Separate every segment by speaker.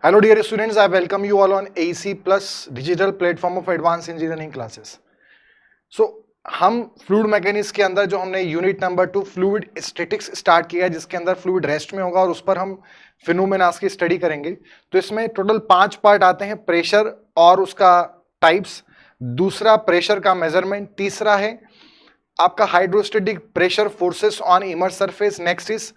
Speaker 1: Hello dear students, I welcome you all on AC Plus digital platform of advanced engineering classes. So हम fluid mechanics के अंदर जो हमने unit number 2 fluid statics start किया है, जिसके अंदर फ्लूइड रेस्ट में होगा और उस पर हम फिनोमेनास की स्टडी करेंगे। तो इसमें टोटल 5 पार्ट आते हैं, प्रेशर और उसका टाइप्स, दूसरा प्रेशर का मेजरमेंट, तीसरा है आपका hydrostatic pressure forces on immerse surface, next is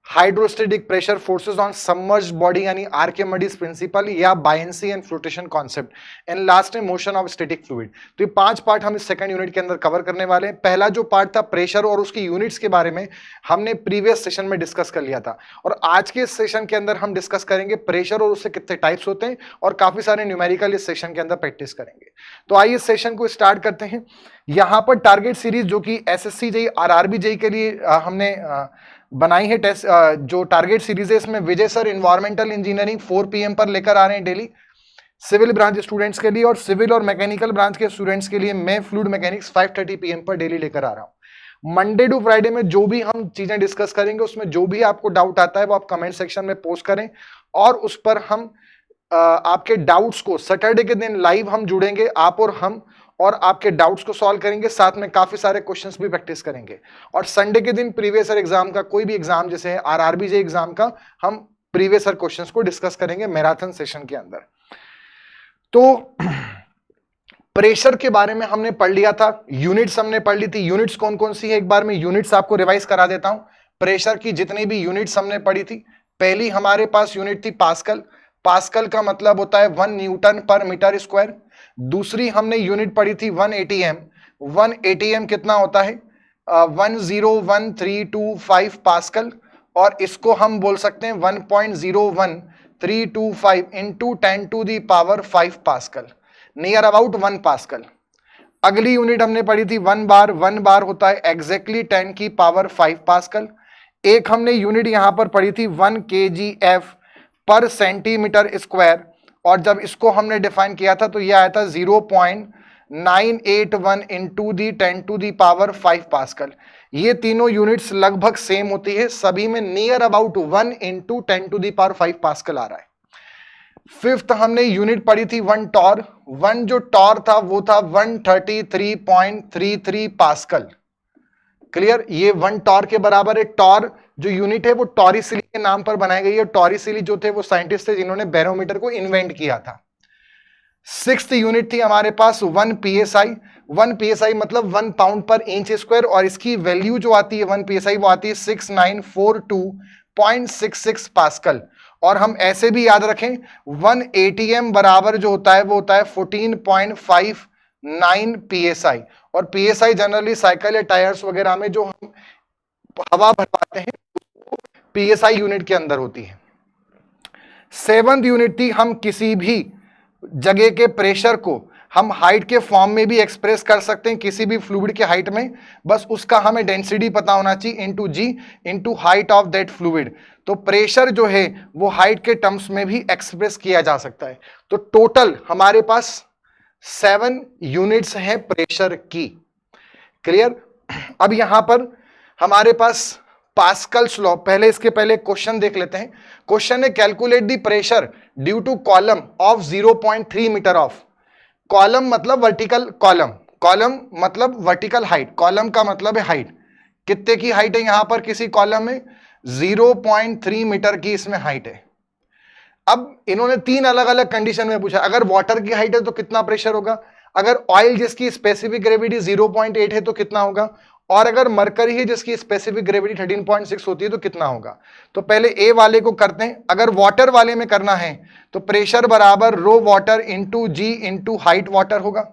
Speaker 1: hydrostatic pressure forces on submerged body यानी आर्किमिडीज प्रिंसिपल या buoyancy and flotation concept, and last में मोशन ऑफ स्टैटिक फ्लूइड। तो ये 5 पार्ट हम इस सेकंड यूनिट के अंदर कवर करने वाले हैं। पहला जो पार्ट था प्रेशर और उसकी यूनिट्स के बारे में हमने प्रीवियस सेशन में डिस्कस कर लिया था, और आज के सेशन के अंदर हम डिस्कस करेंगे प्रेशर और उससे कितने टाइप्स होते हैं और काफी सारे न्यूमेरिकल इस सेशन के अंदर प्रैक्टिस करेंगे। तो आइए इस सेशन को स्टार्ट करते हैं। यहाँ पर टारगेट सीरीज जो कि एसएससी जेई आरआरबी जेई के लिए हमने बनाई है टेस्ट, जो टारगेट सीरीज है इसमें विजय सर इन्वायरमेंटल इंजीनियरिंग 4 PM पर लेकर आ रहे हैं डेली सिविल ब्रांच स्टूडेंट्स के लिए, और सिविल और मैकेनिकल ब्रांच के स्टूडेंट्स के लिए मैं फ्लूइड मैकेनिक्स 5:30 PM पर डेली लेकर आ रहा हूं। मंडे टू फ्राइडे में जो भी हम चीजें डिस्कस करेंगे उसमें जो भी आपको डाउट आता है वो आप कमेंट सेक्शन में पोस्ट करें, और उस पर हम आपके डाउट्स को सैटरडे के दिन लाइव हम जुड़ेंगे, आप और हम, और आपके डाउट्स को सॉल्व करेंगे, साथ में काफी सारे क्वेश्चंस भी प्रैक्टिस करेंगे। और संडे के दिन प्रीवियस ईयर एग्जाम का कोई भी एग्जाम जैसे है आरआरबी जे एग्जाम का, हम प्रीवियस ईयर क्वेश्चंस को डिस्कस करेंगे मैराथन सेशन के अंदर। तो प्रेशर के बारे में हमने पढ़ लिया था, यूनिट्स हमने पढ़ ली थी। यूनिट्स कौन कौन सी है एक बार मैं यूनिट्स आपको रिवाइज करा देता हूं। प्रेशर की जितनी भी यूनिट्स हमने पढ़ी थी, पहली हमारे पास यूनिट थी पास्कल। पास्कल का मतलब होता है 1 न्यूटन पर मीटर स्क्वायर। दूसरी हमने यूनिट पढ़ी थी 1 ATM। 1 ATM कितना होता है 101,325 पास्कल, और इसको हम बोल सकते हैं 1.01325 into 10⁵ pascal, near about 1 pascal. अगली यूनिट हमने पढ़ी थी 1 बार। 1 बार होता है एग्जैक्टली 10⁵ पास्कल। एक हमने यूनिट यहां पर पढ़ी थी 1 kgf पर सेंटीमीटर स्क्वायर, और जब इसको हमने डिफाइन किया था तो यह आया था 0.981 इंटू दी 10⁵ पास्कल। ये तीनों यूनिट्स लगभग सेम होती है, सभी में नियर अबाउट 1 इंटू 10⁵ पास्कल आ रहा है। फिफ्थ हमने यूनिट पढ़ी थी 1 टॉर। 1 जो टॉर था वो था 133.33 पास्कल। क्लियर, ये 1 टॉर के बराबर है। टॉर जो यूनिट है वो टॉरिसिली के नाम पर बनाई गई है। टॉरिसिली जो थे वो साइंटिस्ट थे जिन्होंने बैरोमीटर को इन्वेंट किया था। सिक्स्थ यूनिट थी हमारे पास 1 PSI। 1 PSI मतलब 1 पाउंड पर इंच स्क्वायर, और इसकी वैल्यू जो आती है 1 PSI वो आती है 6942.66 पास्कल। और हम ऐसे भी याद रखें 1 ATM बराबर जो होता है वो होता है 14.59 PSI, और PSI जनरली साइकिल या टायर्स वगैरह में जो हम हवा भरवाते हैं PSI यूनिट के अंदर होती है। 7th यूनिट थी हम किसी भी जगह के प्रेशर को हम हाइट के फॉर्म में भी एक्सप्रेस कर सकते हैं, किसी भी फ्लूइड के हाइट में, बस उसका हमें डेंसिटी पता होना चाहिए into g into height of that fluid. तो प्रेशर जो है वो हाइट के टर्म्स में भी एक्सप्रेस किया जा सकता है। तो टोटल हमारे पास 7 यूनिट्स हैं प्रेशर की। क्लियर। अब यहां पर हमारे पास पास्कल्स लॉ, पहले इसके पहले क्वेश्चन देख लेते हैं। क्वेश्चन है calculate the pressure due to column of 0.3 metre of. Column मतलब वर्टिकल कॉलम, कॉलम मतलब वर्टिकल हाइट, कॉलम का मतलब है हाइट। कितने की हाइट है यहां पर किसी कॉलम में 0.3 मीटर की इसमें हाइट है। अब इन्होंने 3 अलग अलग कंडीशन में पूछा, अगर वाटर की हाइट है तो कितना प्रेशर होगा, अगर ऑयल जिसकी स्पेसिफिक ग्रेविटी 0.8 है तो कितना होगा, और अगर मरकरी है जिसकी स्पेसिफिक ग्रेविटी 13.6 होती है तो कितना होगा। तो पहले ए वाले को करते हैं। अगर वाटर वाले में करना है तो प्रेशर बराबर रो water into g into height water होगा।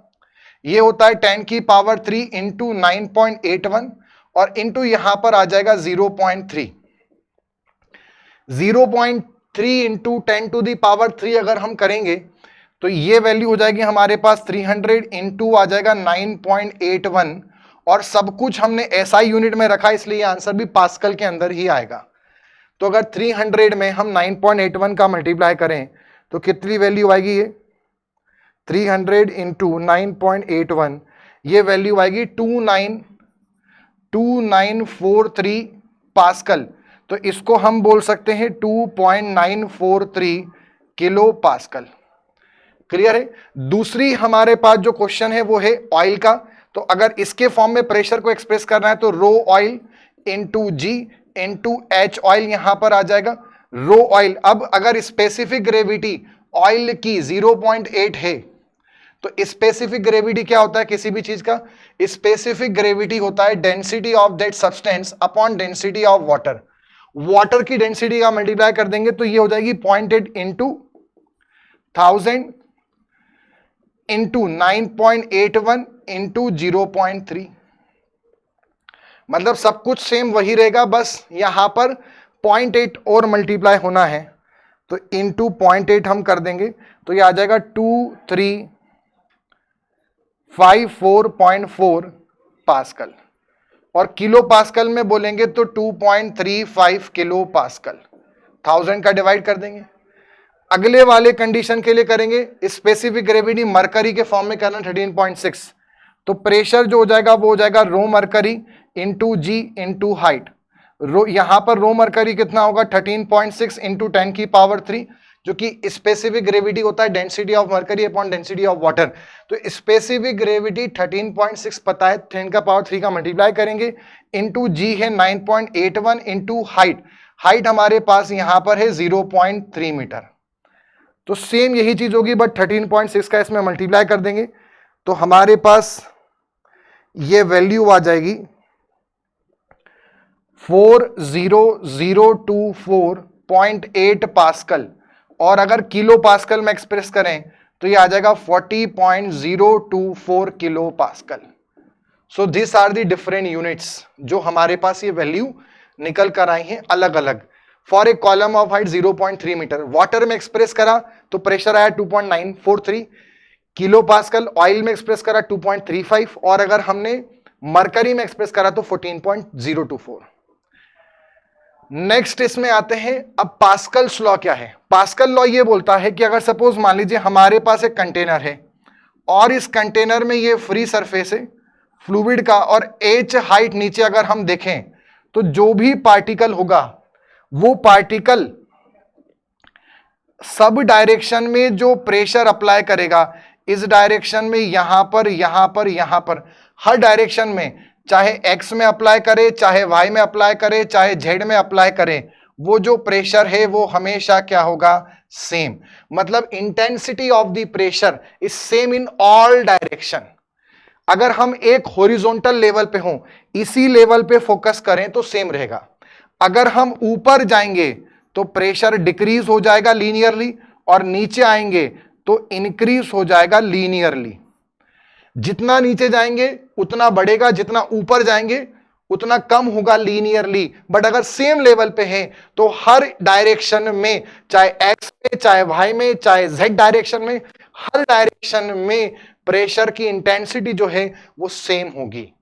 Speaker 1: ये होता है 10⁵ इंटू 9.81, और इंटू यहां पर आ जाएगा 0.3। 0.3 इंटू 10⁵ अगर हम करेंगे तो ये वैल्यू हो जाएगी हमारे पास 300 इंटू आ जाएगा 9.81, और सब कुछ हमने SI यूनिट में रखा इसलिए आंसर भी पास्कल के अंदर ही आएगा। तो अगर 300 में हम 9.81 का मल्टीप्लाई करें तो कितनी वैल्यू आएगी, ये 300 इंटू 9.81, ये वैल्यू आएगी 2943 पास्कल। तो इसको हम बोल सकते हैं 2.943 किलो पास्कल। क्लियर है? दूसरी हमारे पास जो क्वेश्चन है वो है ऑयल का। तो अगर इसके फॉर्म में प्रेशर को एक्सप्रेस करना है तो रो oil into g into H oil यहां पर आ जाएगा। रो ऑयल, अब अगर स्पेसिफिक ग्रेविटी ऑयल की 0.8 है तो स्पेसिफिक ग्रेविटी क्या होता है किसी भी चीज का? स्पेसिफिक ग्रेविटी होता है density of that substance upon density of water. Water की डेंसिटी का मल्टीप्लाई कर देंगे तो ये हो जाएगी 0.8 इंटू 1000 इंटू 9.81 इंटू 0.3। मतलब सब कुछ सेम वही रहेगा, बस यहां पर 0.8 और मल्टीप्लाई होना है तो इंटू 0.8 हम कर देंगे तो ये आ जाएगा 2354.4 पास्कल। और किलो पास्कल में बोलेंगे तो 2.35 किलो पास्कल। 1000 का डिवाइड कर देंगे। अगले वाले कंडीशन के लिए करेंगे स्पेसिफिक ग्रेविटी मरकरी के फॉर्म में करना 13.6। तो प्रेशर जो हो जाएगा वो हो जाएगा रो mercury into g into height. रो यहां पर रो मरकरी कितना होगा 13.6 इंटू 10⁻3, जो कि स्पेसिफिक ग्रेविटी होता है density of mercury upon density of water. तो स्पेसिफिक ग्रेविटी 13.6 पता है, 10⁻3 का मल्टीप्लाई करेंगे इंटू जी है 9.81 इंटू हाइट। हाइट हमारे पास यहां पर है 0.3 मीटर। तो सेम यही चीज होगी बट 13.6 का इसमें मल्टीप्लाई कर देंगे तो हमारे पास ये वैल्यू आ जाएगी 40024.8 पास्कल। और अगर किलो पास्कल में एक्सप्रेस करें तो ये आ जाएगा 40.024 kilo pascal. So this are the different units जो हमारे पास ये वैल्यू निकल कर आई हैं अलग अलग। For a column of height 0.3 metre, water में एक्सप्रेस करा तो प्रेशर आया 2.943 किलो पास्कल, ऑयल में एक्सप्रेस करा 2.35 और अगर हमने मरकरी में एक्सप्रेस करा तो 14.024। नेक्स्ट इसमें आते हैं अब पास्कल्स लॉ क्या है। पास्कल लॉ ये बोलता है कि अगर सपोज मान लीजिए हमारे पास एक कंटेनर है और इस कंटेनर में ये फ्री सरफेस है फ्लूइड का और h हाइट नीचे अगर हम देखें तो जो भी पार्टिकल होगा वो पार्टिकल सब डायरेक्शन में जो प्रेशर अप्लाई करेगा, इस डायरेक्शन में यहां पर यहां पर यहां पर हर डायरेक्शन में, चाहे x में अप्लाई करे, चाहे y में अप्लाई करे, चाहे z में अप्लाई करे, वो जो प्रेशर है वो हमेशा क्या होगा? सेम। मतलब intensity of the pressure is same in all direction. अगर हम एक हॉरिजॉन्टल लेवल पे हों, इसी लेवल पे फोकस करें तो सेम रहेगा। अगर हम ऊपर जाएंगे तो प्रेशर डिक्रीज हो जाएगा लीनियरली और नीचे आएंगे तो इंक्रीज हो जाएगा लीनियरली। जितना नीचे जाएंगे उतना बढ़ेगा, जितना ऊपर जाएंगे उतना कम होगा लीनियरली। बट अगर सेम लेवल पे है तो हर डायरेक्शन में, चाहे एक्स में, चाहे वाई में, चाहे जेड डायरेक्शन में, हर डायरेक्शन में प्रेशर की इंटेंसिटी जो है वो सेम होगी।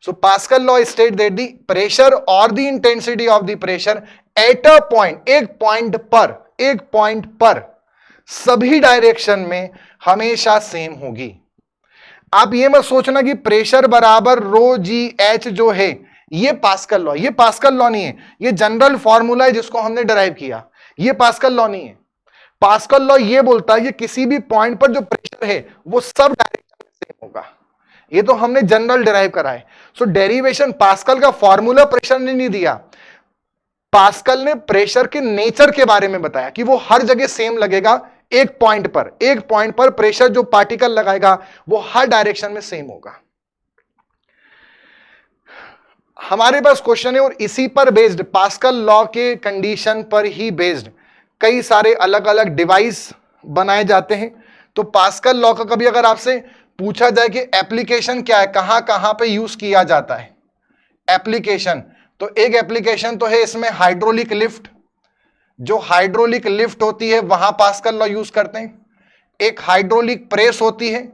Speaker 1: So Pascal law state that the pressure और the intensity of the pressure at a point, एक पॉइंट पर सभी डायरेक्शन में हमेशा सेम होगी। आप ये मत सोचना कि प्रेशर बराबर रो जी एच जो है ये पास्कल लॉ, ये पास्कल लॉ नहीं है, ये जनरल फॉर्मूला है जिसको हमने डिराइव किया, ये पास्कल लॉ नहीं है। पास्कल लॉ ये बोलता है कि किसी भी पॉइंट पर जो प्रेशर है वो सब डायरेक्शन में सेम होगा। ये तो हमने जनरल डिराइव करा है। सो डेरिवेशन, पास्कल का फॉर्मूला प्रेशर ने नहीं दिया, पास्कल ने प्रेशर के नेचर के बारे में बताया कि वो हर जगह सेम लगेगा। एक पॉइंट पर प्रेशर जो पार्टिकल लगाएगा वो हर डायरेक्शन में सेम होगा। हमारे पास क्वेश्चन है और इसी पर बेस्ड, पास्कल लॉ के कंडीशन पर ही बेस्ड कई सारे अलग अलग डिवाइस बनाए जाते हैं। तो पास्कल लॉ का कभी अगर आपसे पूछा जाए कि एप्लीकेशन क्या है, कहां कहां पे यूज किया जाता है एप्लीकेशन, तो एक एप्लीकेशन तो है इसमें हाइड्रोलिक लिफ्ट, जो हाइड्रोलिक लिफ्ट होती है वहां पास्कल लॉ यूज करते हैं। एक हाइड्रोलिक प्रेस होती है,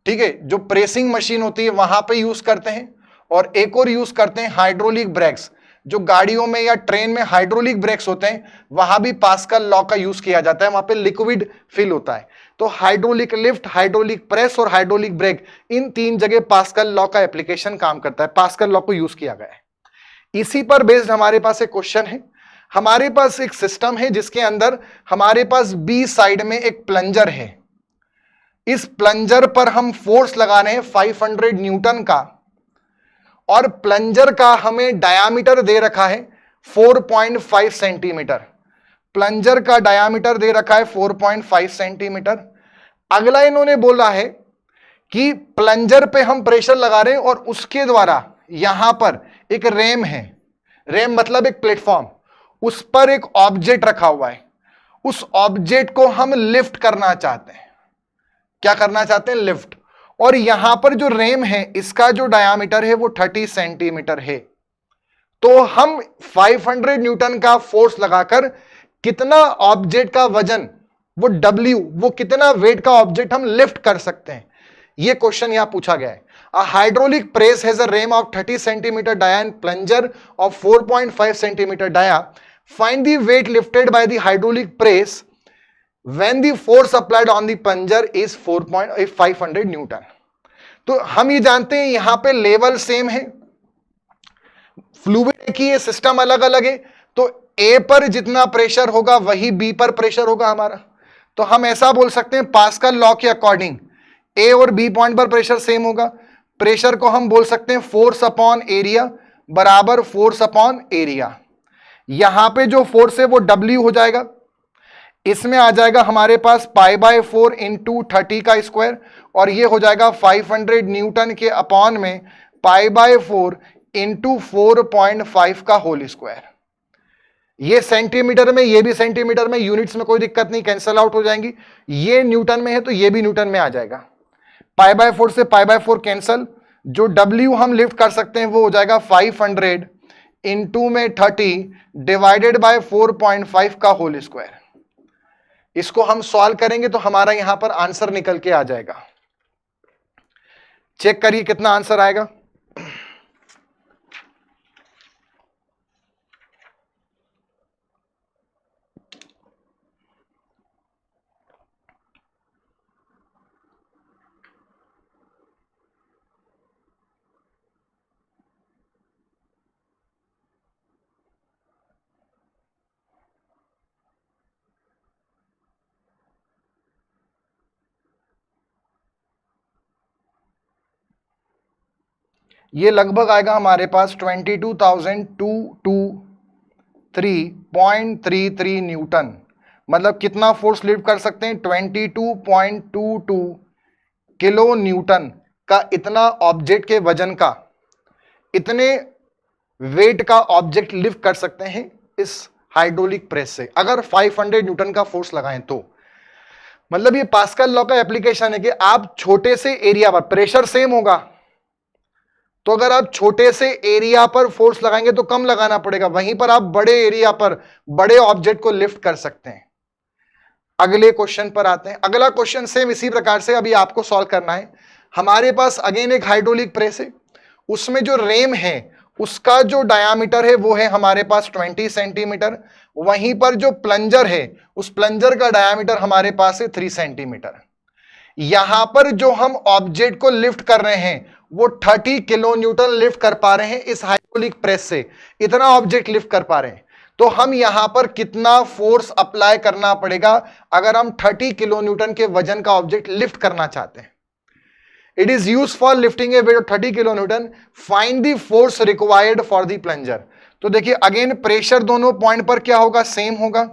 Speaker 1: ठीक है, जो प्रेसिंग मशीन होती है वहां पे यूज करते हैं। और एक और यूज करते हैं हाइड्रोलिक ब्रेक्स, जो गाड़ियों में या ट्रेन में हाइड्रोलिक ब्रेक्स होते हैं वहां भी पास्कल लॉ का यूज किया जाता है, वहां पे लिक्विड फिल होता है। तो हाइड्रोलिक लिफ्ट, हाइड्रोलिक प्रेस और हाइड्रोलिक ब्रेक, इन तीन जगह पास्कल लॉ का एप्लीकेशन काम करता है, पास्कल लॉ को यूज किया गया है। इसी पर बेस्ड हमारे पास एक क्वेश्चन है, हमारे पास एक सिस्टम है जिसके अंदर हमारे पास बी साइड में एक प्लंजर है। इस प्लंजर पर हम फोर्स लगा रहे हैं 500 न्यूटन का, और प्लंजर का हमें डायामीटर दे रखा है 4.5 सेंटीमीटर। प्लंजर का डायामीटर दे रखा है 4.5 सेंटीमीटर। अगला इन्होंने बोला है कि प्लंजर पे हम प्रेशर लगा रहे हैं और उसके द्वारा यहां पर एक रेम है, रेम मतलब एक प्लेटफॉर्म, उस पर एक ऑब्जेक्ट रखा हुआ है। उस ऑब्जेक्ट को हम लिफ्ट करना चाहते हैं। क्या करना चाहते हैं? लिफ्ट। और यहां पर जो रेम है इसका जो डायामीटर है वो 30 सेंटीमीटर है। तो हम 500 न्यूटन का फोर्स लगाकर कितना ऑब्जेक्ट का वजन, वो W, वो कितना वेट का ऑब्जेक्ट हम लिफ्ट कर सकते हैं, ये क्वेश्चन यहां पूछा गया है। A hydraulic press has a ram of 30 centimeter dia and plunger of 4.5 centimeter dia. Find the weight lifted by the hydraulic press when the force applied on the plunger is 500 Newton. तो हम ये जानते हैं यहां पे level same है, fluid की ये सिस्टम अलग अलग है, तो ए पर जितना प्रेशर होगा वही बी पर प्रेशर होगा हमारा। तो हम ऐसा बोल सकते हैं पास्कल लॉ के अकॉर्डिंग ए और बी पॉइंट पर प्रेशर सेम होगा। प्रेशर को हम बोल सकते हैं फोर्स अपॉन एरिया बराबर फोर्स अपॉन एरिया। यहां पे जो फोर्स है वो W हो जाएगा, इसमें आ जाएगा हमारे पास π/4 इंटू 30 का स्क्वायर, और ये हो जाएगा 500 न्यूटन के अपॉन में π/4 इंटू 4.5 का होल स्क्वायर। ये सेंटीमीटर में, ये भी सेंटीमीटर में, यूनिट्स में कोई दिक्कत नहीं, कैंसल आउट हो जाएंगी। ये न्यूटन में है तो ये भी न्यूटन में आ जाएगा। π/4 से π/4 कैंसल, जो W हम लिफ्ट कर सकते हैं वो हो जाएगा 500 इंटू में 30 डिवाइडेड बाय 4.5 का होल स्क्वायर। इसको हम सॉल्व करेंगे तो हमारा यहां पर आंसर निकल के आ जाएगा। चेक करिए कितना आंसर आएगा। ये लगभग आएगा हमारे पास 22,223.33 न्यूटन। मतलब कितना फोर्स लिफ्ट कर सकते हैं? 22.22 किलो न्यूटन का इतना ऑब्जेक्ट के वजन का, इतने वेट का ऑब्जेक्ट लिफ्ट कर सकते हैं इस हाइड्रोलिक प्रेस से, अगर 500 न्यूटन का फोर्स लगाएं तो। मतलब ये पास्कल लॉ का एप्लीकेशन है कि आप छोटे से एरिया पर, प्रेशर सेम होगा तो अगर आप छोटे से एरिया पर फोर्स लगाएंगे तो कम लगाना पड़ेगा, वहीं पर आप बड़े एरिया पर बड़े ऑब्जेक्ट को लिफ्ट कर सकते हैं। अगले क्वेश्चन पर आते हैं। अगला क्वेश्चन सेम इसी प्रकार से अभी आपको सॉल्व करना है। हमारे पास अगेन एक हाइड्रोलिक प्रेस है, उसमें जो रेम है उसका जो डायामीटर है वो है हमारे पास 20 सेंटीमीटर। वहीं पर जो प्लंजर है उस प्लंजर का डायामीटर हमारे पास है 3 सेंटीमीटर। यहां पर जो हम ऑब्जेक्ट को लिफ्ट कर रहे हैं वो 30 किलो न्यूटन लिफ्ट कर पा रहे हैं इस हाइड्रोलिक प्रेस से, इतना ऑब्जेक्ट लिफ्ट कर पा रहे हैं। तो हम यहां पर कितना फोर्स अप्लाई करना पड़ेगा अगर हम 30 किलो न्यूटन के वजन का ऑब्जेक्ट लिफ्ट करना चाहते हैं? It is use for lifting A weight of 30 kilo Newton, find the force required for the plunger. तो देखिए अगेन प्रेशर दोनों पॉइंट पर क्या होगा? सेम होगा।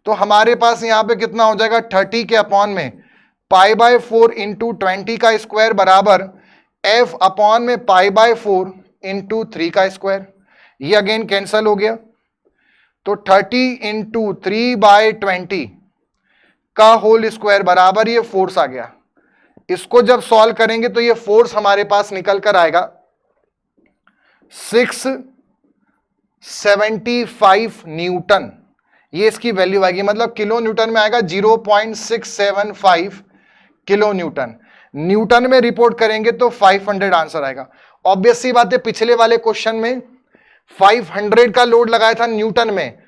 Speaker 1: तो हमारे पास यहां पे कितना हो जाएगा? 30 के अपॉन में π/4 इंटू 20 का स्क्वायर बराबर F अपॉन में π/4 इंटू 3 का स्क्वायर। ये अगेन कैंसल हो गया, तो 30 इंटू 3/20 का होल स्क्वायर बराबर ये फोर्स आ गया। इसको जब सॉल्व करेंगे तो ये फोर्स हमारे पास निकल कर आएगा 675 न्यूटन। ये इसकी वैल्यू आएगी, मतलब किलो न्यूटन में आएगा 0.675 किलो न्यूटन। न्यूटन में रिपोर्ट करेंगे तो 500 आंसर आएगा। ऑब्वियस सी बात है, पिछले वाले क्वेश्चन में 500 का लोड लगाया था न्यूटन में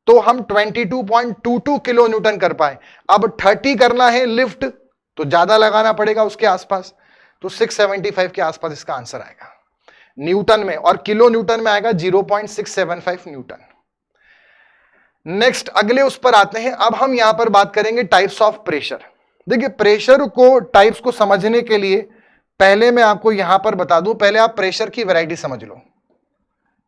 Speaker 1: तो हम 22.22 किलो न्यूटन कर पाए। अब 30 करना है लिफ्ट तो ज्यादा लगाना पड़ेगा उसके आसपास, तो 675 के आसपास इसका आंसर आएगा न्यूटन में, और किलो न्यूटन में आएगा 0.675 न्यूटन। नेक्स्ट अगले उस पर आते हैं। अब हम यहां पर बात करेंगे टाइप्स ऑफ प्रेशर। देखिए प्रेशर को टाइप्स को समझने के लिए पहले मैं आपको यहां पर बता दूं, पहले आप प्रेशर की वैरायटी समझ लो।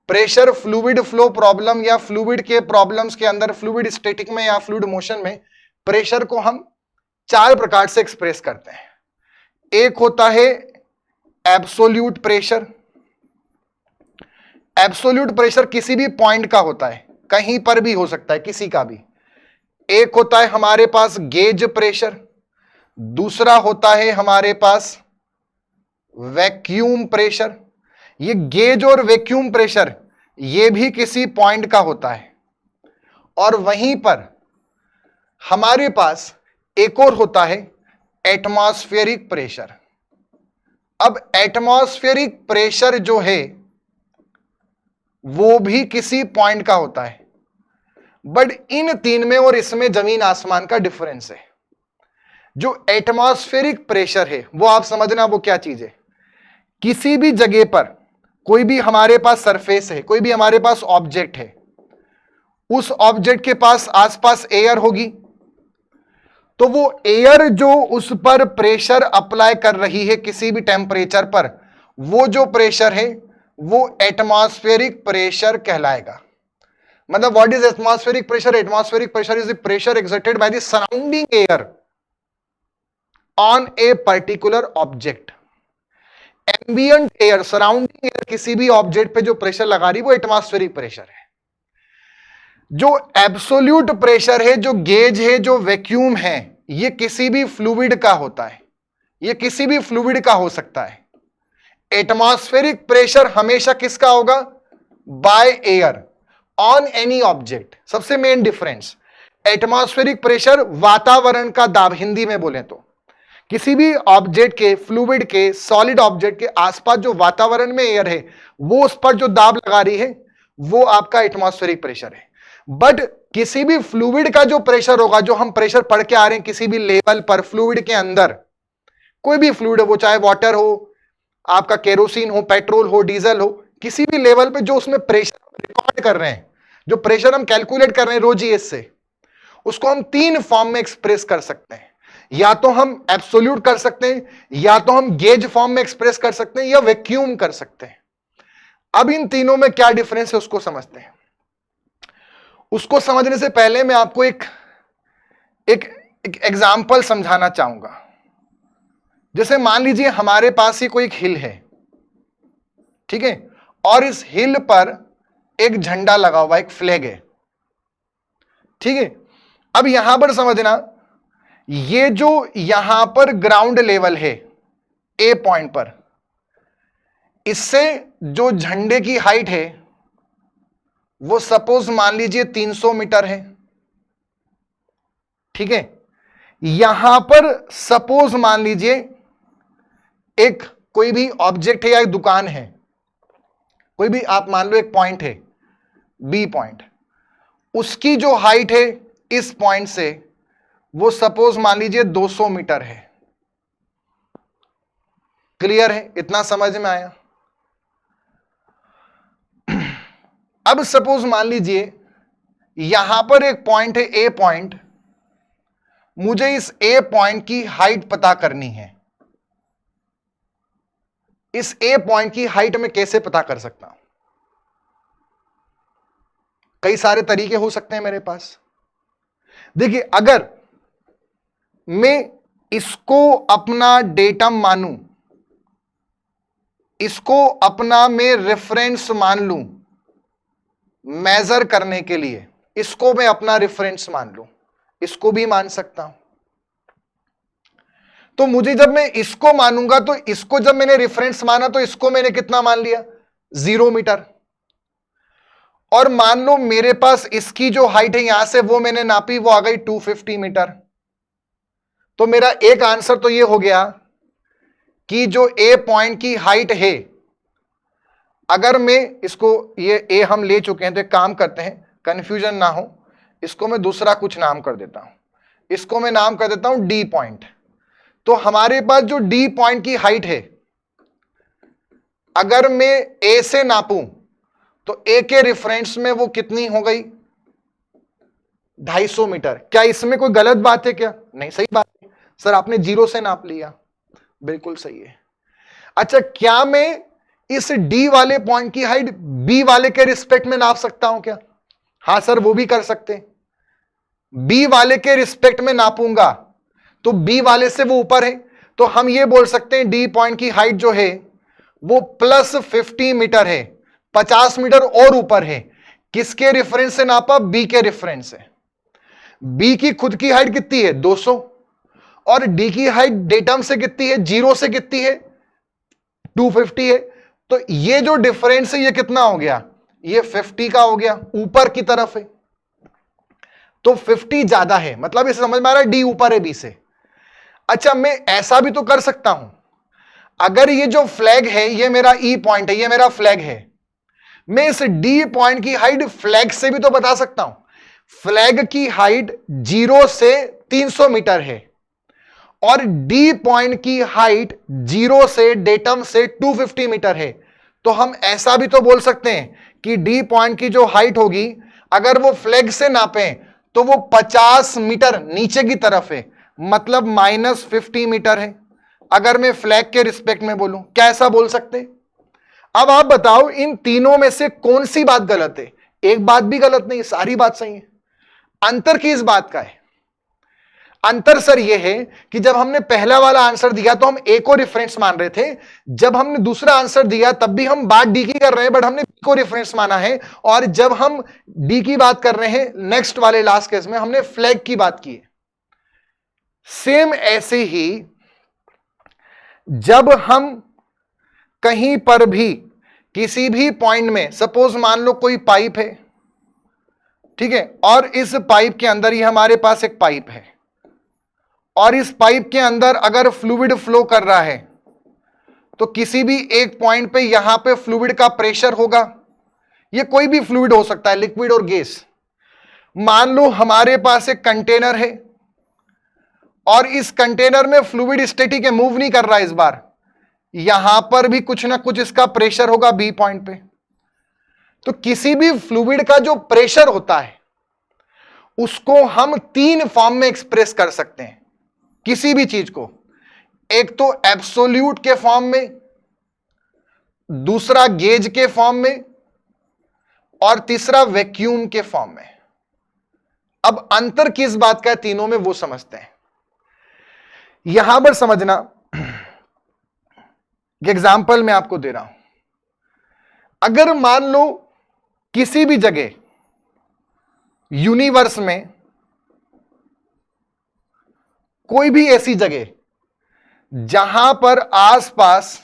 Speaker 1: प्रेशर फ्लूइड फ्लो प्रॉब्लम या फ्लूइड के प्रॉब्लम्स के अंदर, फ्लूइड स्टैटिक में या फ्लूइड मोशन में प्रेशर को हम 4 प्रकार से एक्सप्रेस करते हैं। एक होता है एब्सोल्यूट प्रेशर। एब्सोल्यूट प्रेशर किसी भी पॉइंट का होता है, कहीं पर भी हो सकता है, किसी का भी। एक होता है हमारे पास गेज प्रेशर, दूसरा होता है हमारे पास वैक्यूम प्रेशर। ये गेज और वैक्यूम प्रेशर ये भी किसी पॉइंट का होता है। और वहीं पर हमारे पास एक और होता है एटमॉस्फेरिक प्रेशर। अब एटमॉस्फेरिक प्रेशर जो है वो भी किसी पॉइंट का होता है, बट इन तीन में और इसमें जमीन आसमान का डिफरेंस है। जो एटमॉस्फेरिक प्रेशर है वो आप समझना वो क्या चीज है। किसी भी जगह पर कोई भी हमारे पास सरफेस है, कोई भी हमारे पास ऑब्जेक्ट है, उस ऑब्जेक्ट के पास आसपास एयर होगी, तो वो एयर जो उस पर प्रेशर अप्लाई कर रही है किसी भी टेम्परेचर पर, वो जो प्रेशर है वो एटमॉस्फेरिक प्रेशर कहलाएगा। मतलब what is atmospheric pressure? Atmospheric pressure is the pressure exerted by the surrounding air on a particular object. Ambient air, surrounding air किसी भी ऑब्जेक्ट पे जो प्रेशर लगा रही वो एटमॉस्फेरिक प्रेशर है। जो एब्सोल्यूट प्रेशर है, जो गेज है, जो वैक्यूम है, ये किसी भी फ्लूइड का होता है, ये किसी भी फ्लूइड का हो सकता है। एटमॉस्फेरिक प्रेशर हमेशा किसका होगा? By air on any object. सबसे मेन डिफरेंस, एटमॉस्फेरिक प्रेशर वातावरण का दाब, हिंदी में बोले तो किसी भी ऑब्जेक्ट के, फ्लूइड के, सॉलिड ऑब्जेक्ट के आसपास जो वातावरण में एयर है वो उस पर जो दाब लगा रही है वो आपका एटमॉस्फेरिक प्रेशर है। बट किसी भी फ्लूइड का जो प्रेशर होगा, जो हम प्रेशर पढ़ के आ रहे हैं किसी भी लेवल पर फ्लूइड के अंदर, कोई भी फ्लूइड हो, वो चाहे वाटर हो, आपका केरोसिन हो, पेट्रोल हो, डीजल हो, किसी भी लेवल पे जो उसमें प्रेशर रिकॉर्ड कर रहे हैं, जो प्रेशर हम कैलकुलेट कर रहे हैं रोजीएस से, उसको हम 3 फॉर्म में एक्सप्रेस कर सकते हैं। या तो हम एब्सोल्यूट कर सकते हैं, या तो हम गेज फॉर्म में एक्सप्रेस कर सकते हैं, या वैक्यूम कर सकते हैं। अब इन तीनों में क्या डिफरेंस है उसको समझते हैं। उसको समझने से पहले मैं आपको एक एग्जाम्पल समझाना चाहूंगा। जैसे मान लीजिए हमारे पास ही कोई एक हिल है, ठीक है, और इस हिल पर एक झंडा लगा हुआ, एक फ्लैग है, ठीक है। अब यहां पर समझना, ये जो यहां पर ग्राउंड लेवल है ए पॉइंट पर, इससे जो झंडे की हाइट है वो सपोज मान लीजिए 300 मीटर है, ठीक है। यहां पर सपोज मान लीजिए एक कोई भी ऑब्जेक्ट है या एक दुकान है, कोई भी आप मान लो एक पॉइंट है बी पॉइंट, उसकी जो हाइट है इस पॉइंट से वो सपोज मान लीजिए 200 मीटर है। क्लियर है? इतना समझ में आया? अब सपोज मान लीजिए यहां पर एक पॉइंट है ए पॉइंट, मुझे इस ए पॉइंट की हाइट पता करनी है। इस ए पॉइंट की हाइट मैं कैसे पता कर सकता हूं? कई सारे तरीके हो सकते हैं मेरे पास। देखिए, अगर मैं इसको अपना डेटम मानूं, इसको अपना मैं रेफरेंस मान लूं मेजर करने के लिए, इसको मैं अपना रेफरेंस मान लूं, इसको भी मान सकता हूं। तो मुझे जब मैं इसको मानूंगा, तो इसको जब मैंने रेफरेंस माना तो इसको मैंने कितना मान लिया? 0 मीटर। और मान लो मेरे पास इसकी जो हाइट है यहां से वो मैंने नापी, वो आ गई 250 मीटर। तो मेरा एक आंसर तो ये हो गया कि जो ए पॉइंट की हाइट है, अगर मैं इसको, ये ए हम ले चुके हैं तो एक काम करते हैं, कंफ्यूजन ना हो, इसको मैं दूसरा कुछ नाम कर देता हूं, इसको मैं नाम कर देता हूं डी पॉइंट। तो हमारे पास जो डी पॉइंट की हाइट है, अगर मैं ए से नापूं तो ए के रेफरेंस में वो कितनी हो गई? 250 मीटर। क्या इसमें कोई गलत बात है क्या? नहीं, सही बात है। सर आपने 0 से नाप लिया, बिल्कुल सही है। अच्छा, क्या मैं इस डी वाले पॉइंट की हाइट बी वाले के रिस्पेक्ट में नाप सकता हूं क्या? हां सर, वो भी कर सकते हैं। बी वाले के रिस्पेक्ट में नापूंगा तो बी वाले से वो ऊपर है, तो हम ये बोल सकते हैं डी पॉइंट की हाइट जो है वो +50 मीटर है, 50 मीटर और ऊपर है। किसके रेफरेंस से नापा? बी के रेफरेंस से। बी की खुद की हाइट कितनी है? 200, और डी की हाइट डेटम से कितनी है? 0 से कितनी है? 250 है। तो ये जो डिफरेंस है ये कितना हो गया? ये 50 का हो गया, ऊपर की तरफ है, तो 50 ज्यादा है, मतलब इसे समझ में आ रहा है डी ऊपर है बी से। अच्छा, मैं ऐसा भी तो कर सकता हूं, अगर ये जो फ्लैग है ये मेरा ई पॉइंट है, ये मेरा फ्लैग है, मैं इस डी पॉइंट की हाइट फ्लैग से भी तो बता सकता हूं। फ्लैग की हाइट 0 से 300 मीटर है और डी पॉइंट की हाइट 0 से डेटम से 250 मीटर है। तो हम ऐसा भी तो बोल सकते हैं कि डी पॉइंट की जो हाइट होगी, अगर वो फ्लैग से नापें तो वो 50 मीटर नीचे की तरफ है, मतलब -50 मीटर है, अगर मैं फ्लैग के रिस्पेक्ट में बोलूं। क्या ऐसा बोल सकते हैं? अब आप बताओ इन तीनों में से कौन सी बात गलत है? एक बात भी गलत नहीं, सारी बात सही है। अंतर किस बात का है? अंतर सर यह है कि जब हमने पहला वाला आंसर दिया तो हम ए को रेफरेंस मान रहे थे, जब हमने दूसरा आंसर दिया तब भी हम बात डी की कर रहे हैं, बट हमने बी को रेफरेंस माना है, और जब हम डी की बात कर रहे हैं नेक्स्ट वाले लास्ट केस में हमने फ्लैग की बात की है। सेम ऐसे ही जब हम कहीं पर भी किसी भी पॉइंट में, सपोज मान लो कोई पाइप है, ठीक है, और इस पाइप के अंदर ही हमारे पास एक पाइप है, और इस पाइप के अंदर अगर फ्लूइड फ्लो कर रहा है तो किसी भी एक पॉइंट पे यहां पे फ्लूइड का प्रेशर होगा। ये कोई भी फ्लूइड हो सकता है, लिक्विड और गैस। मान लो हमारे पास एक कंटेनर है और इस कंटेनर में फ्लूइड स्टैटिक है, मूव नहीं कर रहा है। इस बार यहां पर भी कुछ ना कुछ इसका प्रेशर होगा बी पॉइंट पे। तो किसी भी फ्लूइड का जो प्रेशर होता है उसको हम 3 फॉर्म में एक्सप्रेस कर सकते हैं, किसी भी चीज को। एक तो एब्सोल्यूट के फॉर्म में, दूसरा गेज के फॉर्म में, और तीसरा वैक्यूम के फॉर्म में। अब अंतर किस बात का है तीनों में वो समझते हैं। यहां पर समझना, एग्जाम्पल मैं आपको दे रहा हूं। अगर मान लो किसी भी जगह यूनिवर्स में कोई भी ऐसी जगह जहां पर आसपास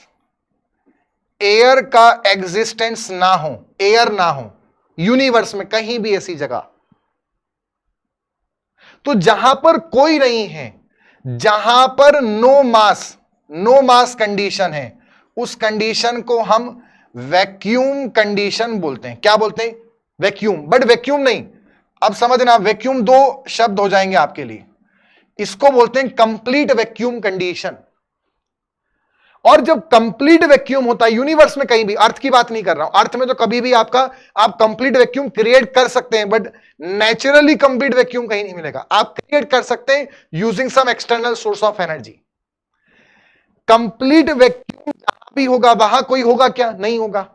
Speaker 1: एयर का एग्जिस्टेंस ना हो, एयर ना हो, यूनिवर्स में कहीं भी ऐसी जगह, तो जहां पर कोई नहीं है, जहां पर नो मास कंडीशन है, उस कंडीशन को हम वैक्यूम कंडीशन बोलते हैं। क्या बोलते हैं? वैक्यूम। बट वैक्यूम नहीं, अब समझना, वैक्यूम 2 शब्द हो जाएंगे आपके लिए। इसको बोलते हैं कंप्लीट वैक्यूम कंडीशन। और जब कंप्लीट वैक्यूम होता है यूनिवर्स में कहीं भी, अर्थ की बात नहीं कर रहा हूं, अर्थ में तो कभी भी आप कंप्लीट वैक्यूम क्रिएट कर सकते हैं, बट नेचुरली कंप्लीट वैक्यूम कहीं नहीं मिलेगा। आप क्रिएट कर सकते हैं using some external source of energy. Complete vacuum जहां भी होगा वहां कोई होगा क्या? नहीं होगा।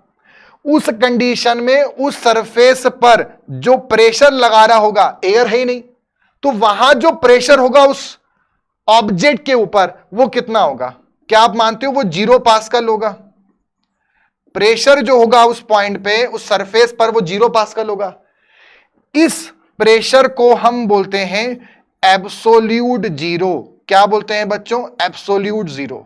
Speaker 1: उस कंडीशन में उस सरफेस पर जो प्रेशर लगा रहा होगा, एयर है ही नहीं, तो वहां जो प्रेशर होगा उस ऑब्जेक्ट के ऊपर वो कितना होगा? क्या आप मानते हो वो 0 पास्कल होगा? प्रेशर जो होगा उस पॉइंट पे, उस सरफेस पर, वो 0 पास्कल होगा। इस प्रेशर को हम बोलते हैं एब्सोल्यूट जीरो। क्या बोलते हैं बच्चों? Absolute zero.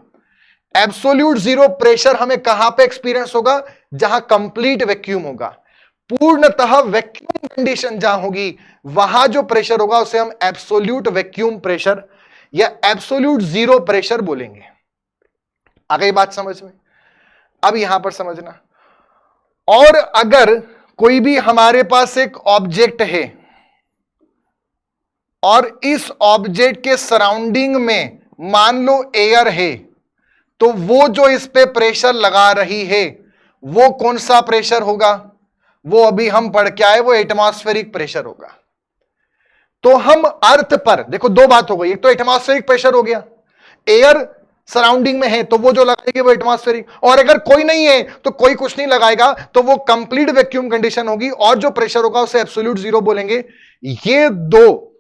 Speaker 1: Absolute zero pressure हमें कहां पे एक्सपीरियंस होगा? जहां कंप्लीट वैक्यूम होगा। पूर्णतः वैक्यूम कंडीशन जहां होगी वहां जो प्रेशर होगा उसे हम एब्सोल्यूट वैक्यूम प्रेशर या एब्सोल्यूट जीरो प्रेशर बोलेंगे। आ गई बात समझ में? अब यहां पर समझना, और अगर कोई भी हमारे पास एक ऑब्जेक्ट है और इस ऑब्जेक्ट के सराउंडिंग में मान लो एयर है, तो वो जो इस पे प्रेशर लगा रही है वो कौन सा प्रेशर होगा? वो अभी हम पढ़ के आए, वो एटमॉस्फेरिक प्रेशर होगा। तो हम अर्थ पर, देखो दो बात हो गई, एक तो एटमॉस्फेरिक प्रेशर हो गया, एयर सराउंडिंग में है तो वो जो लगाएगी वो एटमॉस्फेरिक, और अगर कोई नहीं है तो कोई कुछ नहीं लगाएगा तो वो कंप्लीट वैक्यूम कंडीशन होगी, और जो प्रेशर होगा उसे एब्सोल्यूट जीरो बोलेंगे। ये दो,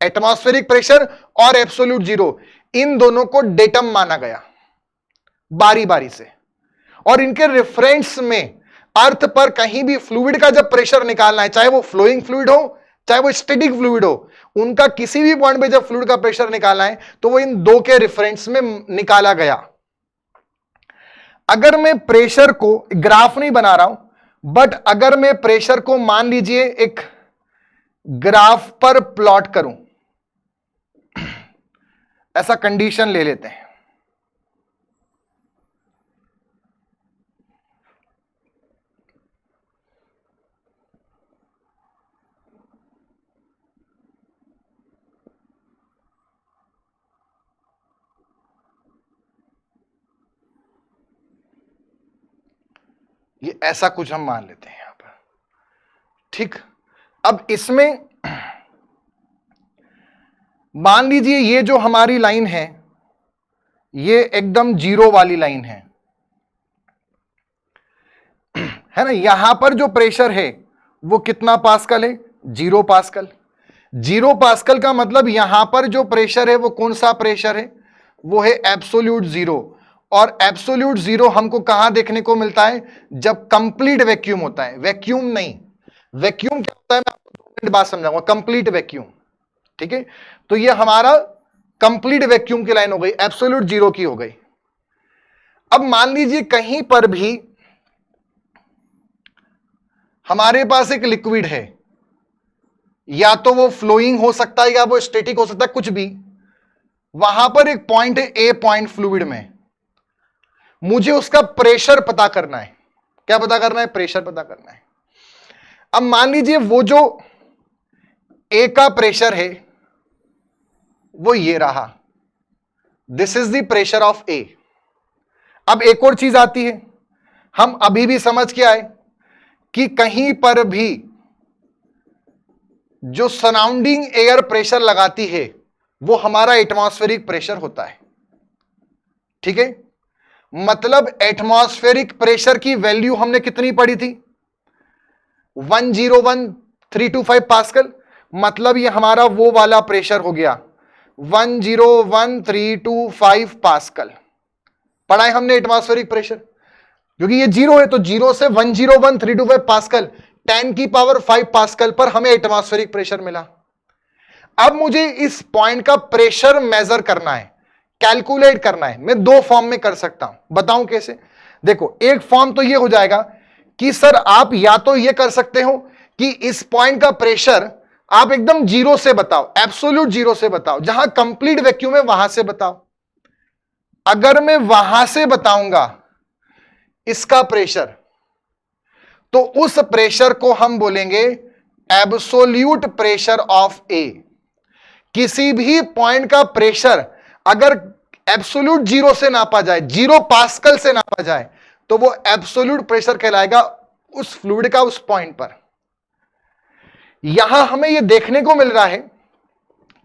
Speaker 1: एटमॉस्फेरिक प्रेशर और एब्सोल्यूट जीरो, इन दोनों को डेटम माना गया बारी बारी से, और इनके रेफरेंस में अर्थ पर कहीं भी फ्लूइड का जब प्रेशर निकालना है, चाहे वो फ्लोइंग फ्लूइड हो चाहे वो स्टैटिक फ्लूइड हो, उनका किसी भी पॉइंट पे जब फ्लूइड का प्रेशर निकालना है तो वो इन दो के रेफरेंस में निकाला गया। अगर मैं प्रेशर को, ग्राफ नहीं बना रहा हूं, बट अगर मैं प्रेशर को मान लीजिए एक ग्राफ पर प्लॉट करूं, ऐसा कंडीशन ले लेते हैं। ये ऐसा कुछ हम मान लेते हैं यहां पर, ठीक। अब इसमें मान लीजिए ये जो हमारी लाइन है ये एकदम जीरो वाली लाइन है ना। यहां पर जो प्रेशर है वो कितना पास्कल है? 0 पास्कल। 0 पास्कल का मतलब यहां पर जो प्रेशर है वो कौन सा प्रेशर है? वो है एब्सोल्यूट जीरो। और एब्सोल्यूट जीरो हमको कहां देखने को मिलता है? जब कंप्लीट वैक्यूम होता है। वैक्यूम नहीं, वैक्यूम क्या होता है मैं आपको 2 मिनट बाद समझाऊंगा। कंप्लीट वैक्यूम, ठीक है। तो ये हमारा कंप्लीट वैक्यूम की लाइन हो गई, एब्सोल्यूट जीरो की हो गई। अब मान लीजिए कहीं पर भी हमारे पास एक लिक्विड है, या तो वो फ्लोइंग हो सकता है या वो स्टैटिक हो सकता है, कुछ भी। वहां पर एक पॉइंट है, ए पॉइंट फ्लूइड में, मुझे उसका प्रेशर पता करना है। क्या पता करना है? प्रेशर पता करना है। अब मान लीजिए वो जो ए का प्रेशर है वो ये रहा, this is the pressure of A. अब एक और चीज आती है, हम अभी भी समझ के आए कि कहीं पर भी जो सराउंडिंग एयर प्रेशर लगाती है वो हमारा एटमॉस्फेरिक प्रेशर होता है, ठीक है। मतलब एटमॉस्फेरिक प्रेशर की वैल्यू हमने कितनी पढ़ी थी? 101,325 पास्कल। मतलब ये हमारा वो वाला प्रेशर हो गया, 101,325 पास्कल पढ़ा है हमने एटमॉस्फेरिक प्रेशर। क्योंकि ये जीरो है तो जीरो से 101,325 पास्कल, 10 की पावर 5 पास्कल पर हमें एटमॉस्फेरिक प्रेशर मिला। अब मुझे इस पॉइंट का प्रेशर मेजर करना है, कैलकुलेट करना है। मैं 2 फॉर्म में कर सकता हूं, बताऊं कैसे? देखो, एक फॉर्म तो ये हो जाएगा कि सर आप या तो ये कर सकते हो कि इस पॉइंट का प्रेशर आप एकदम जीरो से बताओ, एब्सोल्यूट जीरो से बताओ, जहां कंप्लीट वैक्यूम है वहां से बताओ। अगर मैं वहां से बताऊंगा इसका प्रेशर, तो उस प्रेशर को हम बोलेंगे एब्सोल्यूट प्रेशर ऑफ ए। किसी भी पॉइंट का प्रेशर अगर एब्सोल्यूट जीरो से नापा जाए, 0 पास्कल से नापा जाए, तो वो एब्सोल्यूट प्रेशर कहलाएगा उस फ्लूइड का उस पॉइंट पर। यहां हमें यह देखने को मिल रहा है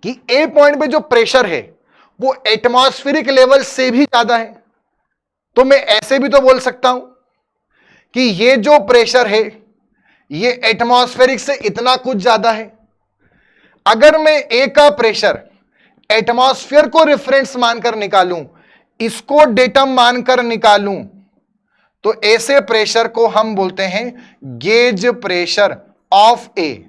Speaker 1: कि ए पॉइंट पे जो प्रेशर है वो एटमॉस्फेरिक लेवल से भी ज्यादा है। तो मैं ऐसे भी तो बोल सकता हूं कि ये जो प्रेशर है ये एटमॉस्फेरिक से इतना कुछ ज्यादा है। अगर मैं ए का प्रेशर एटमॉस्फेयर को रेफरेंस मानकर निकालूं, इसको डेटम मानकर निकालूं, तो ऐसे प्रेशर को हम बोलते हैं गेज प्रेशर ऑफ ए।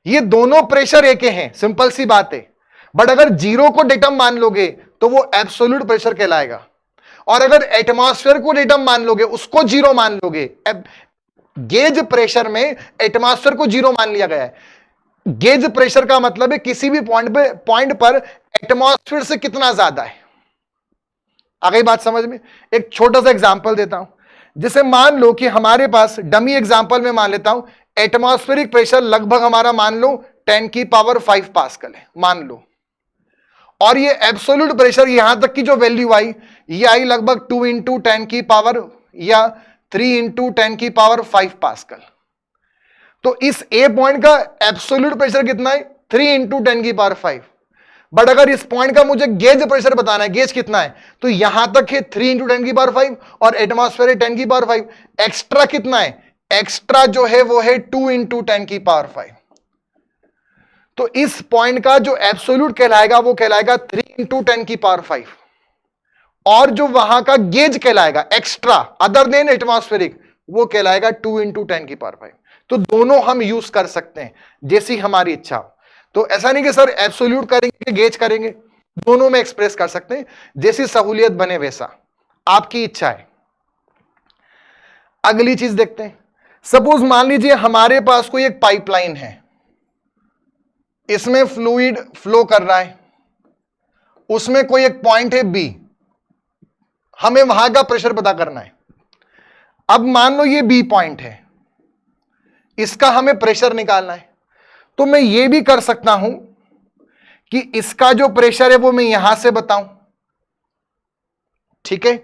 Speaker 1: ये दोनों प्रेशर एक हैं, सिंपल सी बात है। बट अगर जीरो को डेटम मान लोगे तो वो एब्सोल्यूट प्रेशर कहलाएगा, और अगर एटमॉस्फेयर को डेटम मान लोगे, उसको जीरो मान लोगे। गेज प्रेशर में एटमॉस्फेयर को जीरो मान लिया गया है। गेज प्रेशर का मतलब है किसी भी पॉइंट पर एटमॉस्फेयर से कितना ज्यादा है। आ गई बात समझ में? एक छोटा सा एग्जांपल देता हूं। जैसे मान लो कि हमारे पास, डमी एग्जांपल में मान लेता हूं, एटमॉस्फेरिक प्रेशर लगभग हमारा मान लो 10 की पावर 5 पास्कल है, मान लो। और ये एब्सोल्यूट प्रेशर यहां तक की जो वैल्यू आई, ये आई लगभग 2 इंटू 10 की पावर या 3 इंटू 10 की पावर 5 पास्कल। तो इस ए पॉइंट का एब्सोल्यूट प्रेशर कितना है? 3 इंटू 10 की पावर 5। बट अगर इस पॉइंट का मुझे गेज प्रेशर बताना है, गेज कितना है, तो यहां तक है 3 इंटू 10 की पावर 5 और एटमॉस्फेयर है 10 की पावर 5। एक्स्ट्रा कितना है, एक्स्ट्रा जो है वो है 2 इंटू 10 की पावर 5। तो इस पॉइंट का जो एब्सोल्यूट कहलाएगा वो कहलाएगा 3 इंटू 10 की पावर 5, और जो वहां का गेज कहलाएगा एक्स्ट्रा अदर देन एटमॉस्फेरिक वो कहलाएगा 2 इंटू 10 की पावर 5। तो दोनों हम यूज कर सकते हैं जैसी हमारी इच्छा हो। तो ऐसा नहीं कि सर एब्सोल्यूट करेंगे कि गेज करेंगे, दोनों में एक्सप्रेस कर सकते हैं, जैसी सहूलियत बने वैसा, आपकी इच्छा है। अगली चीज देखते हैं। सपोज मान लीजिए हमारे पास कोई एक पाइपलाइन है, इसमें फ्लूइड फ्लो कर रहा है, उसमें कोई एक पॉइंट है बी, हमें वहां का प्रेशर पता करना है। अब मान लो ये बी पॉइंट है, इसका हमें प्रेशर निकालना है। तो मैं ये भी कर सकता हूं कि इसका जो प्रेशर है वो मैं यहां से बताऊं, ठीक है।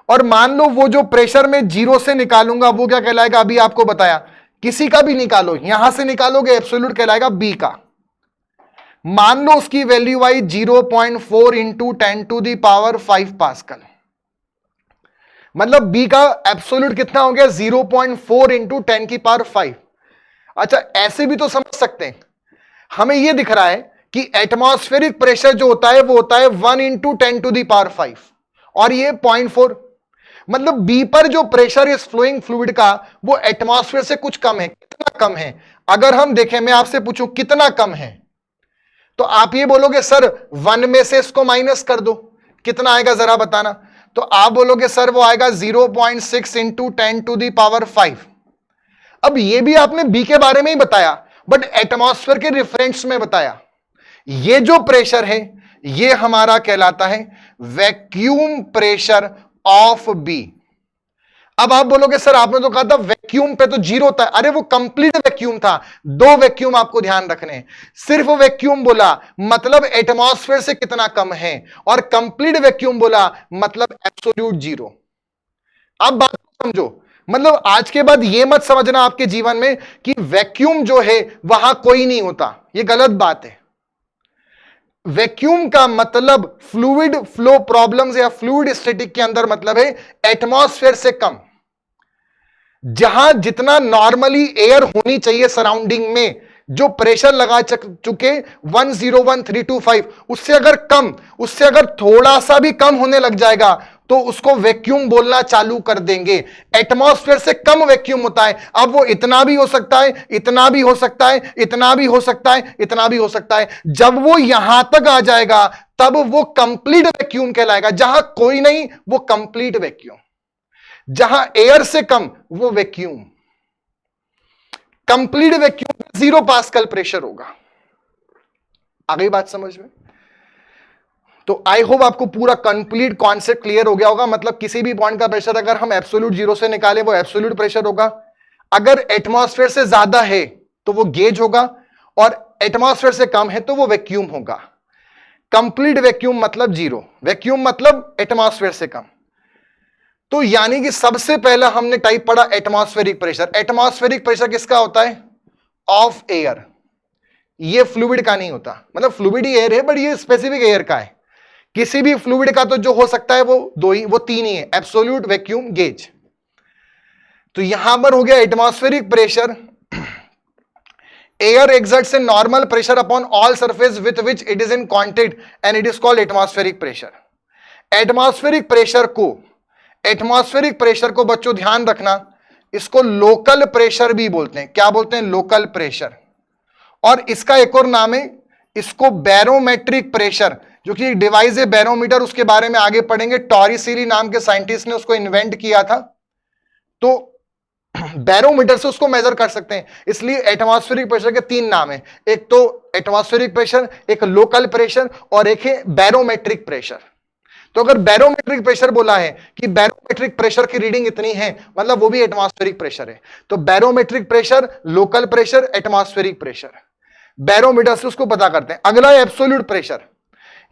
Speaker 1: और मान लो वो जो प्रेशर मैं 0 से निकालूंगा वो क्या कहलाएगा, अभी आपको बताया, किसी का भी निकालो, यहां से निकालोगे एब्सोल्यूट कहलाएगा बी का। मान लो उसकी वैल्यू आई 0.4 into 10 to the power 5 pascal, मतलब बी का एब्सोल्यूट कितना हो गया 0.4 इंटू 10 की पावर 5। अच्छा, ऐसे भी तो समझ सकते हैं, हमें यह दिख रहा है कि एटमॉस्फेरिक प्रेशर जो होता है वो होता है 1 इंटू 10 टू दी पावर 5 और ये 0.4, मतलब बी पर जो प्रेशर इस फ्लोइंग फ्लूइड का वो एटमॉस्फेयर से कुछ कम है। कितना कम है, अगर हम देखें, मैं आपसे पूछूं कितना कम है, तो आप ये बोलोगे सर 1 में से इसको माइनस कर दो, कितना आएगा जरा बताना। तो आप बोलोगे सर वो आएगा 0.6 इंटू 10 टू दी पावर 5। अब ये भी आपने बी के बारे में ही बताया, बट एटमॉस्फेयर के रिफरेंस में बताया। ये जो प्रेशर है ये हमारा कहलाता है वैक्यूम प्रेशर ऑफ बी। अब आप बोलोगे सर आपने तो कहा था वैक्यूम पे तो 0 था, अरे वो कंप्लीट वैक्यूम था। 2 वैक्यूम आपको ध्यान रखने हैं, सिर्फ वैक्यूम बोला मतलब एटमॉस्फेयर से कितना कम है, और कंप्लीट वैक्यूम बोला मतलब एब्सोल्यूट 0। अब बात समझो, मतलब आज के बाद यह मत समझना आपके जीवन में कि वैक्यूम जो है वहां कोई नहीं होता, यह गलत बात है। वैक्यूम का मतलब फ्लूइड फ्लो प्रॉब्लम्स या फ्लूइड स्टैटिक के अंदर मतलब है एटमॉस्फेयर से कम, जहां जितना नॉर्मली एयर होनी चाहिए सराउंडिंग में, जो प्रेशर लगा चुके 101,325 उससे अगर कम, उससे अगर थोड़ा सा भी कम होने लग जाएगा तो उसको वैक्यूम बोलना चालू कर देंगे। एटमॉस्फेयर से कम वैक्यूम होता है। अब वो इतना भी हो सकता है, इतना भी हो सकता है, इतना भी हो सकता है, इतना भी हो सकता है। जब वो यहां तक आ जाएगा तब वो कंप्लीट वैक्यूम कहलाएगा। जहां कोई नहीं वो कंप्लीट वैक्यूम, जहां एयर से कम वो vacuum. Complete vacuum 0 pascal pressure होगा। आ गई बात समझ में? तो आई होप आपको पूरा कंप्लीट कॉन्सेप्ट क्लियर हो गया होगा। मतलब किसी भी पॉइंट का प्रेशर अगर हम एब्सोल्यूट 0 से निकालें वो एब्सोल्यूट प्रेशर होगा, अगर एटमॉस्फेयर से ज्यादा है तो वो गेज होगा, और एटमॉस्फेयर से कम है तो वो वैक्यूम होगा। कंप्लीट वैक्यूम मतलब 0, वैक्यूम मतलब एटमॉस्फेयर से कम। तो यानी कि सबसे पहला हमने टाइप पढ़ा एटमॉस्फेरिक प्रेशर। एटमॉस्फेरिक प्रेशर किसका होता है? Of air. ये फ्लूइड का नहीं होता, मतलब फ्लूइड ही एयर है बट ये स्पेसिफिक एयर का है। किसी भी फ्लूइड का तो जो हो सकता है वो 3 ही है, एब्सोल्यूट, वैक्यूम, गेज। तो यहां पर हो गया atmospheric pressure, air exerts a normal pressure upon all surface with which it is in contact and it is called atmospheric pressure. Atmospheric pressure को बच्चों ध्यान रखना, इसको लोकल प्रेशर भी बोलते हैं। क्या बोलते हैं? Local pressure. और इसका एक और नाम है, इसको बैरोमेट्रिक प्रेशर, जो कि एक डिवाइस है बैरोमीटर, उसके बारे में आगे पढ़ेंगे। टॉरिसिली नाम के साइंटिस्ट ने उसको इन्वेंट किया था। तो बैरोमीटर से उसको मेजर कर सकते हैं। इसलिए एटमॉस्फेरिक प्रेशर के 3 नाम है, एक तो एटमॉस्फेरिक प्रेशर, एक लोकल प्रेशर और एक है बैरोमेट्रिक प्रेशर। तो अगर बैरोमेट्रिक प्रेशर बोला है कि बैरोमेट्रिक प्रेशर की रीडिंग इतनी है, मतलब वो भी एटमॉस्फेरिक प्रेशर है। तो barometric pressure, local pressure, atmospheric pressure, barometer से उसको पता करते हैं। अगला एब्सोल्यूट प्रेशर,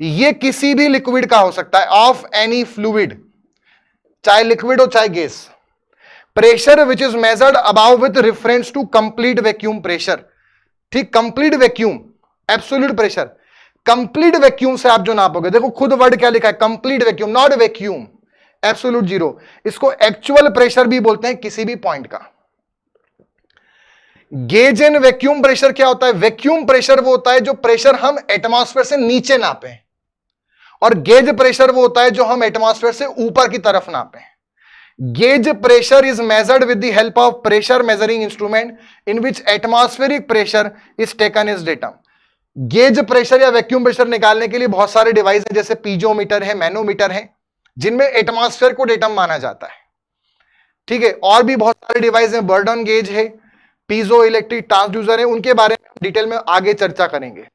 Speaker 1: ये किसी भी लिक्विड का हो सकता है, ऑफ एनी फ्लूइड, चाहे लिक्विड हो चाहे gas. Pressure which is measured about with reference to complete vacuum pressure. ठीक, complete vacuum absolute pressure complete vacuum से आप जो नापोगे, देखो खुद वर्ड क्या लिखा है, complete vacuum, not vacuum, absolute zero. इसको एक्चुअल प्रेशर भी बोलते हैं किसी भी पॉइंट का। गेज एंड वैक्यूम प्रेशर क्या होता है? वैक्यूम प्रेशर वो होता है जो प्रेशर हम एटमॉस्फेयर से नीचे नापें, और गेज प्रेशर वो होता है जो हम एटमॉस्फेयर से ऊपर की तरफ नापें। Gauge pressure is measured with the help of pressure measuring instrument in which atmospheric pressure is taken as datum. Gauge pressure या वैक्यूम प्रेशर निकालने के लिए बहुत सारे डिवाइस हैं, जैसे पीजोमीटर है, मैनोमीटर है, जिनमें एटमॉस्फेयर को डेटम माना जाता है। ठीक है, और भी बहुत सारे डिवाइस हैं, बर्डन गेज है, पीजो इलेक्ट्रिक ट्रांसड्यूसर है, उनके बारे में डिटेल में आगे चर्चा करेंगे।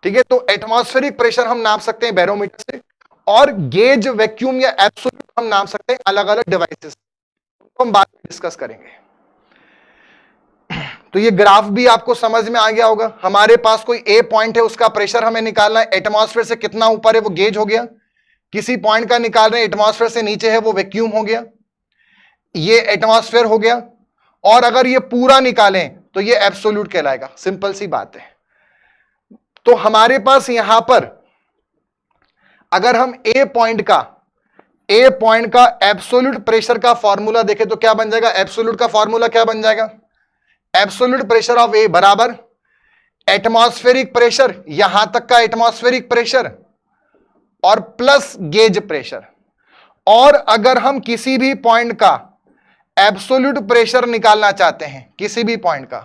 Speaker 1: ठीक है, तो एटमॉस्फेरिक प्रेशर हम नाप सकते हैं बैरोमीटर से, और गेज, वैक्यूम या एब्सोल्यूट हम नाप सकते हैं अलग अलग डिवाइसेस, तो हम बाद में डिस्कस करेंगे। तो ये ग्राफ भी आपको समझ में आ गया होगा। हमारे पास कोई ए पॉइंट है, उसका प्रेशर हमें निकालना है, एटमॉस्फेयर से कितना ऊपर है वो गेज हो गया, किसी पॉइंट का निकाल रहे हैं एटमॉस्फेयर से नीचे है वो वैक्यूम हो गया, ये एटमॉस्फेयर हो गया, और अगर ये पूरा निकालें तो ये एब्सोल्यूट कहलाएगा। सिंपल सी बात है। तो हमारे पास यहां पर अगर हम ए पॉइंट का एब्सोल्यूट प्रेशर का फॉर्मूला देखें तो क्या बन जाएगा? एब्सोल्यूट का फॉर्मूला क्या बन जाएगा? एब्सोल्यूट प्रेशर ऑफ ए बराबर एटमॉस्फेरिक प्रेशर, यहां तक का एटमॉस्फेरिक प्रेशर, और प्लस गेज प्रेशर। और अगर हम किसी भी पॉइंट का एब्सोल्यूट प्रेशर निकालना चाहते हैं, किसी भी पॉइंट का,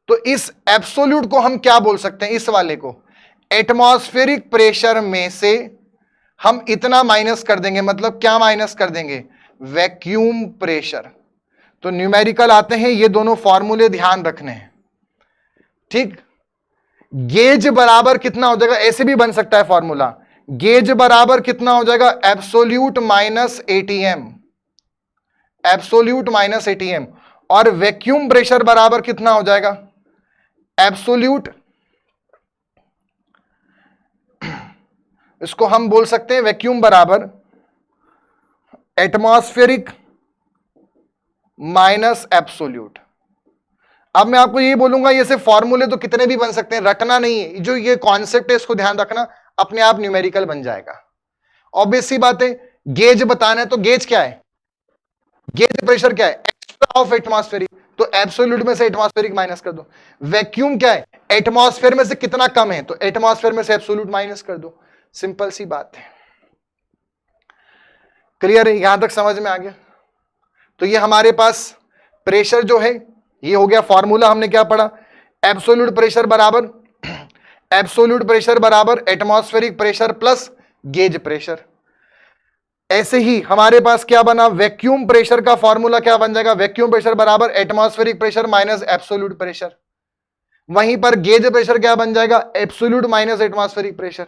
Speaker 1: तो इस एब्सोल्यूट को हम क्या बोल सकते हैं? इस वाले को एटमॉस्फेरिक प्रेशर में से हम इतना माइनस कर देंगे, मतलब क्या माइनस कर देंगे? Vacuum pressure. तो न्यूमेरिकल आते हैं, ये दोनों फॉर्मूले ध्यान रखने हैं। ठीक, गेज बराबर कितना हो जाएगा? ऐसे भी बन सकता है फॉर्मूला, गेज बराबर कितना हो जाएगा? Absolute minus ATM, absolute minus ATM. और वैक्यूम प्रेशर बराबर कितना हो जाएगा? एब्सोल्यूट, इसको हम बोल सकते हैं वैक्यूम बराबर एटमॉस्फेरिक माइनस एब्सोल्यूट। अब मैं आपको ये बोलूंगा, ये सिर्फ फॉर्मूले तो कितने भी बन सकते हैं, रटना नहीं है, जो ये कॉन्सेप्ट है इसको ध्यान रखना, अपने आप न्यूमेरिकल बन जाएगा। ऑब्वियस सी बात है, गेज बताना है तो गेज क्या है? गेज प्रेशर क्या है? एक्स्ट्रा ऑफ एटमॉस्फेरिक, तो एब्सोल्यूट में से एटमॉस्फेरिक माइनस कर दो। वैक्यूम क्या है? एटमॉस्फेयर में से कितना कम है, तो एटमॉस्फेयर में से एब्सोल्यूट माइनस कर दो। सिंपल सी बात है। क्लियर है? यहां तक समझ में आ गया? तो ये हमारे पास प्रेशर जो है ये हो गया, फॉर्मूला हमने क्या पढ़ा? एब्सोल्यूट प्रेशर बराबर atmospheric pressure plus gauge pressure. ऐसे ही हमारे पास क्या बना? वैक्यूम प्रेशर का फॉर्मूला क्या बन जाएगा? वैक्यूम प्रेशर बराबर atmospheric pressure minus absolute pressure. वहीं पर गेज प्रेशर क्या बन जाएगा? Absolute minus atmospheric pressure.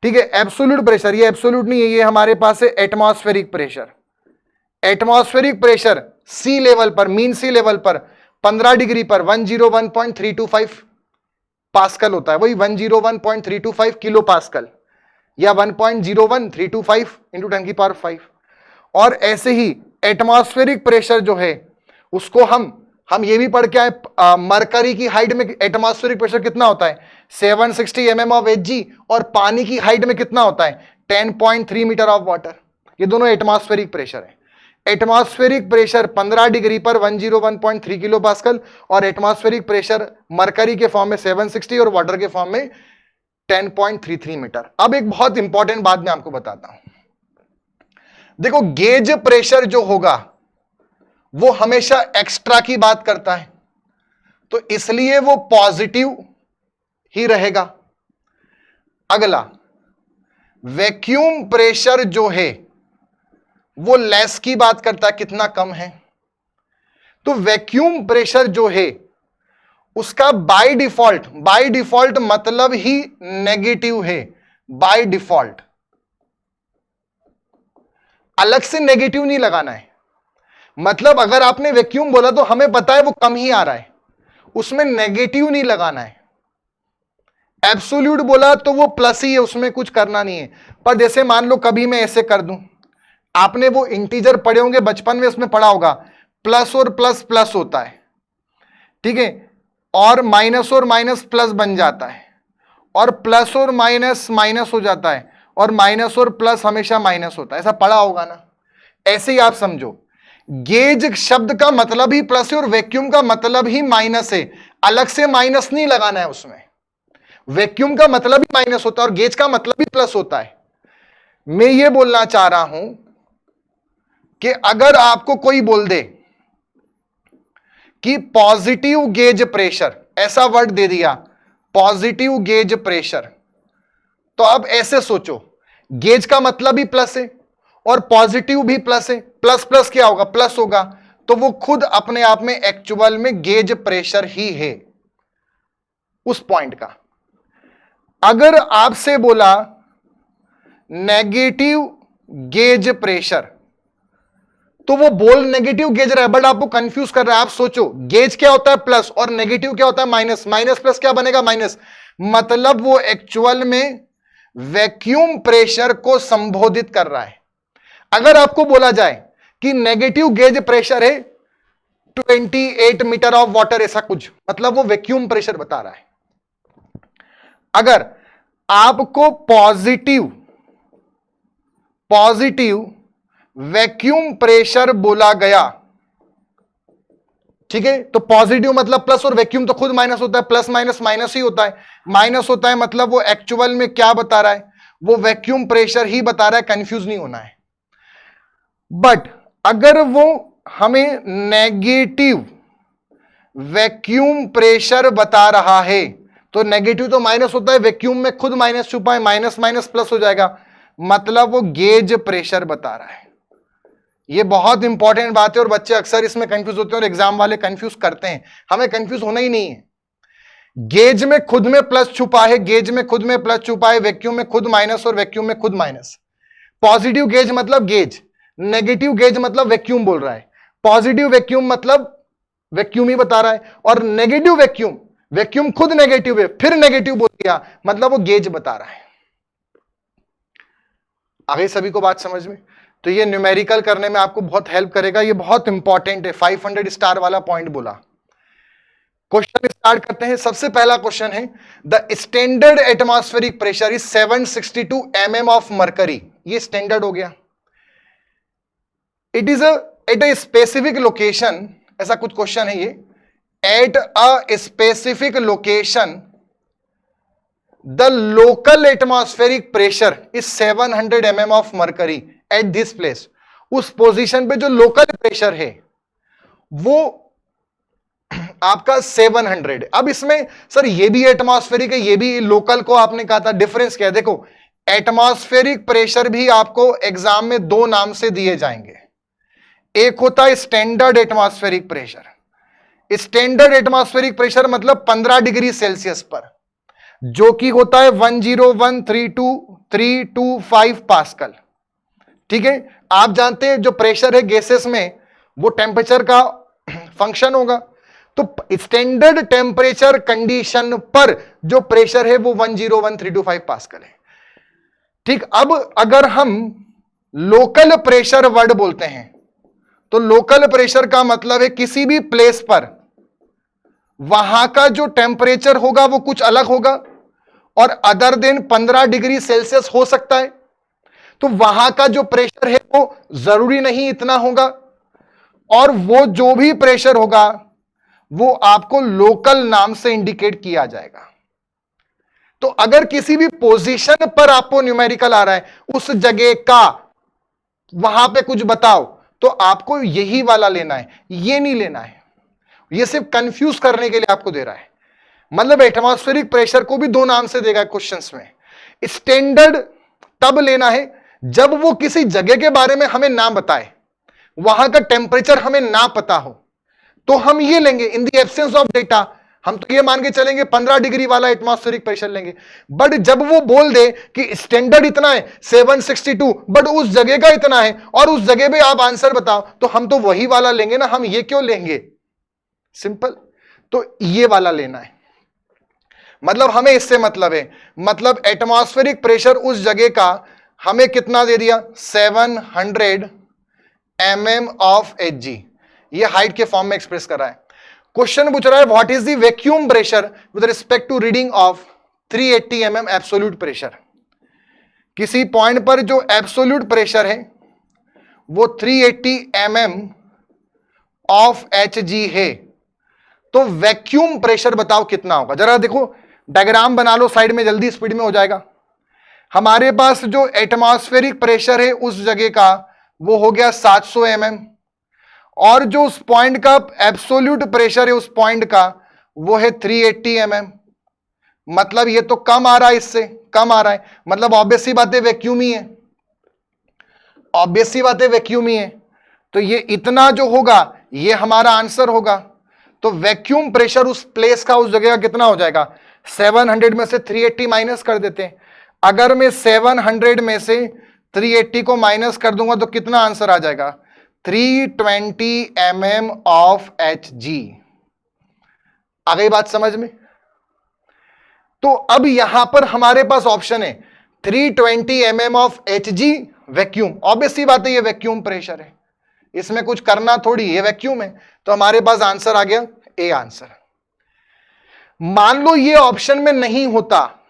Speaker 1: ठीक है, एब्सोल्यूट प्रेशर, ये एब्सोल्यूट नहीं है, ये हमारे पास है एटमॉस्फेरिक प्रेशर। एटमॉस्फेरिक प्रेशर सी लेवल पर, मीन सी लेवल पर 15 डिग्री पर 101.325 पास्कल होता है, वही 101.325 किलो पास्कल, या 1.01325 इंटू 10⁵। और ऐसे ही एटमॉस्फेरिक प्रेशर जो है उसको हम ये भी पढ़ के आए, मरकरी की हाइट में एटमॉस्फेरिक प्रेशर कितना होता है? 760 mm ऑफ Hg, और पानी की हाइट में कितना होता है? 10.3 मीटर ऑफ वाटर। ये दोनों एटमॉस्फेरिक प्रेशर है। एटमॉस्फेरिक प्रेशर 15 डिग्री पर 101.3 किलो पास्कल, और एटमॉस्फेरिक प्रेशर मरकरी के फॉर्म में 760 और वाटर के फॉर्म में 10.33 मीटर। अब एक बहुत इंपॉर्टेंट बात मैं आपको बताता हूं। देखो, गेज प्रेशर जो होगा वो हमेशा एक्स्ट्रा की बात करता है, तो इसलिए वो पॉजिटिव ही रहेगा। अगला, वैक्यूम प्रेशर जो है वो लेस की बात करता है, कितना कम है। तो वैक्यूम प्रेशर जो है उसका बाय डिफॉल्ट मतलब ही नेगेटिव है। बाय डिफॉल्ट अलग से नेगेटिव नहीं लगाना है। मतलब अगर आपने वैक्यूम बोला तो हमें पता है वो कम ही आ रहा है, उसमें नेगेटिव नहीं लगाना है। एब्सोल्यूट बोला तो वो प्लस ही है, उसमें कुछ करना नहीं है। पर जैसे मान लो कभी मैं ऐसे कर दूं, आपने वो इंटीजर पढ़े होंगे बचपन में, उसमें पढ़ा होगा प्लस और प्लस प्लस होता है, ठीक है, और माइनस प्लस बन जाता है, और प्लस और माइनस माइनस हो जाता है, और माइनस और प्लस हमेशा माइनस होता है, ऐसा पढ़ा होगा ना। ऐसे ही आप समझो, गेज शब्द का मतलब ही प्लस है और वैक्यूम का मतलब ही माइनस है, अलग से माइनस नहीं लगाना है उसमें। वैक्यूम का मतलब ही माइनस होता है और गेज का मतलब ही प्लस होता है। मैं ये बोलना चाह रहा हूं कि अगर आपको कोई बोल दे कि पॉजिटिव गेज प्रेशर, ऐसा वर्ड दे दिया पॉजिटिव गेज प्रेशर, तो अब ऐसे सोचो, गेज का मतलब ही प्लस है और पॉजिटिव भी प्लस है, प्लस प्लस क्या होगा, प्लस होगा, तो वो खुद अपने आप में एक्चुअल में गेज प्रेशर ही है उस पॉइंट का। अगर आपसे बोला नेगेटिव गेज प्रेशर, तो वो बोल नेगेटिव गेज रहा है बट आपको कंफ्यूज कर रहा है। आप सोचो, गेज क्या होता है प्लस और नेगेटिव क्या होता है माइनस, माइनस प्लस क्या बनेगा माइनस, मतलब वो एक्चुअल में वैक्यूम प्रेशर को संबोधित कर रहा है। अगर आपको बोला जाए कि नेगेटिव गेज प्रेशर है 28 मीटर ऑफ वाटर, ऐसा कुछ, मतलब वो वैक्यूम प्रेशर बता रहा है। अगर आपको पॉजिटिव वैक्यूम प्रेशर बोला गया, ठीक है, तो पॉजिटिव मतलब प्लस और वैक्यूम तो खुद माइनस होता है, प्लस माइनस माइनस ही होता है, माइनस होता है, मतलब वो एक्चुअल में क्या बता रहा है, वो वैक्यूम प्रेशर ही बता रहा है, कंफ्यूज नहीं होना है। बट अगर वो हमें नेगेटिव वैक्यूम प्रेशर बता रहा है, तो नेगेटिव तो माइनस होता है, वैक्यूम में खुद माइनस छुपा है, माइनस माइनस प्लस हो जाएगा, मतलब वो गेज प्रेशर बता रहा है। ये बहुत इंपॉर्टेंट बात है और बच्चे अक्सर इसमें कंफ्यूज होते हैं और एग्जाम वाले कंफ्यूज करते हैं। हमें कंफ्यूज होना ही नहीं है। गेज में खुद में प्लस छुपा है, गेज में खुद में प्लस छुपा है, वैक्यूम में खुद माइनस और वैक्यूम में खुद माइनस। पॉजिटिव गेज मतलब गेज, नेगेटिव गेज मतलब वैक्यूम बोल रहा है, पॉजिटिव वैक्यूम मतलब वैक्यूम ही बता रहा है, और नेगेटिव वैक्यूम, वैक्यूम खुद नेगेटिव है फिर नेगेटिव बोल दिया, मतलब वो गेज बता रहा है। आगे सभी को बात समझ में? तो ये न्यूमेरिकल करने में आपको बहुत हेल्प करेगा, ये बहुत इंपॉर्टेंट है। 500 स्टार वाला पॉइंट बोला। क्वेश्चन स्टार्ट करते हैं। सबसे पहला क्वेश्चन है, the standard atmospheric pressure is 762 mm of mercury. ये स्टैंडर्ड हो गया। It is at a specific location, ऐसा कुछ क्वेश्चन है ये, at a specific location the local atmospheric pressure is 700 mm of mercury at this place. उस position पे जो लोकल प्रेशर है वो आपका 700। अब इसमें सर ये भी एटमॉस्फेरिक है, ये भी लोकल को आपने कहा था, डिफरेंस क्या है? देखो, एटमॉस्फेरिक प्रेशर भी आपको एग्जाम में दो नाम से दिए जाएंगे। एक होता है standard atmospheric pressure. Standard atmospheric pressure मतलब 15 डिग्री सेल्सियस पर, जो कि होता है 10132 पास्कल। ठीक है, आप जानते हैं जो प्रेशर है गैसेस में वो टेम्परेचर का फंक्शन होगा, तो स्टैंडर्ड टेम्परेचर कंडीशन पर जो प्रेशर है वो 10132 पास्कल है। ठीक, अब अगर हम लोकल प्रेशर वर्ड बोलते हैं तो लोकल प्रेशर का मतलब है किसी भी प्लेस पर वहां का जो टेम्परेचर होगा वो कुछ अलग होगा और अदर देन 15 डिग्री सेल्सियस हो सकता है, तो वहां का जो प्रेशर है वो जरूरी नहीं इतना होगा, और वो जो भी प्रेशर होगा वो आपको लोकल नाम से इंडिकेट किया जाएगा। तो अगर किसी भी पोजीशन पर आपको न्यूमेरिकल आ रहा है, उस जगह का वहां पे कुछ बताओ, तो आपको यही वाला लेना है, ये नहीं लेना है। ये सिर्फ कंफ्यूज करने के लिए आपको दे रहा है। मतलब एटमॉस्फेरिक प्रेशर को भी दो नाम से देगा क्वेश्चंस में। स्टैंडर्ड तब लेना है जब वो किसी जगह के बारे में हमें ना बताए, वहां का टेम्परेचर हमें ना पता हो, तो हम ये लेंगे in the absence of data. हम तो ये मान के चलेंगे 15 डिग्री वाला एटमॉस्फेरिक प्रेशर लेंगे। बट जब वो बोल दे कि स्टैंडर्ड इतना है 762, बट उस जगह का इतना है और उस जगह पे आप आंसर बताओ, तो हम तो वही वाला लेंगे ना, हम ये क्यों लेंगे? सिंपल। तो ये वाला लेना है, मतलब हमें इससे मतलब है, मतलब एटमॉस्फेरिक प्रेशर उस जगह का हमें कितना दे दिया, 700 mm ऑफ Hg। ये हाइट के फॉर्म में एक्सप्रेस कर रहा है। क्वेश्चन पूछ रहा है what is the vacuum pressure with respect to reading of 380 mm absolute pressure. किसी पॉइंट पर जो एब्सोल्यूट प्रेशर है वो 380 mm ऑफ Hg है, तो वैक्यूम प्रेशर बताओ कितना होगा। जरा देखो डायग्राम बना लो साइड में, जल्दी स्पीड में हो जाएगा। हमारे पास जो एटमॉस्फेरिक प्रेशर है उस जगह का वो हो गया 700 mm, और जो उस पॉइंट का एब्सोल्यूट प्रेशर है उस पॉइंट का वो है 380 mm। मतलब ये तो कम आ रहा है, इससे कम आ रहा है, मतलब ऑब्वियस सी बात है वैक्यूम ही है, ऑब्वियस सी बात है वैक्यूम ही है। तो ये इतना जो होगा ये हमारा आंसर होगा। तो वैक्यूम प्रेशर उस प्लेस का, उस जगह का कितना हो जाएगा, 700 में से 380 माइनस कर देते हैं। अगर मैं 700 में से 380 को माइनस कर दूंगा तो कितना आंसर आ जाएगा, 320 mm ऑफ Hg। आ गई बात समझ में। तो अब यहां पर हमारे पास ऑप्शन है 320 mm of Hg vacuum. Obvious सी बात है ये वैक्यूम प्रेशर है, इसमें कुछ करना थोड़ी, ये वैक्यूम है। तो हमारे पास आंसर आ गया ए आंसर। मान लो ये ऑप्शन में नहीं होता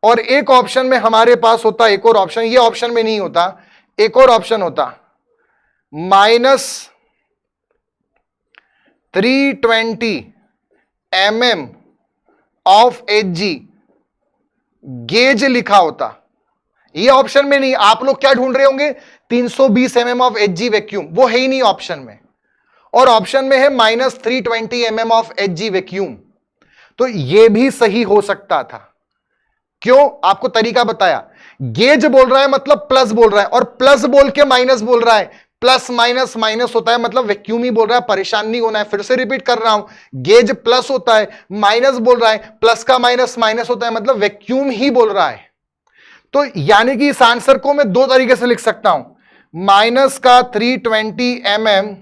Speaker 1: और एक ऑप्शन में हमारे पास होता, एक और ऑप्शन, ये ऑप्शन में नहीं होता, एक और ऑप्शन होता -320 mm ऑफ Hg गेज लिखा होता। ये ऑप्शन में नहीं। आप लोग क्या ढूंढ रहे होंगे, 320 mm ऑफ Hg वैक्यूम, वो है ही नहीं ऑप्शन में, और ऑप्शन में है -320 mm ऑफ Hg वैक्यूम। तो ये भी सही हो सकता था। क्यों, आपको तरीका बताया। गेज बोल रहा है मतलब प्लस बोल रहा है, और प्लस बोल के माइनस बोल रहा है, प्लस माइनस माइनस होता है मतलब वैक्यूम ही बोल रहा है, परेशान नहीं होना है। फिर से रिपीट कर रहा हूं, गेज प्लस होता है, माइनस बोल रहा है, प्लस का माइनस माइनस होता है मतलब वैक्यूम ही बोल रहा है। तो यानी कि इस आंसर को मैं दो तरीके से लिख सकता हूं, माइनस का 320 mm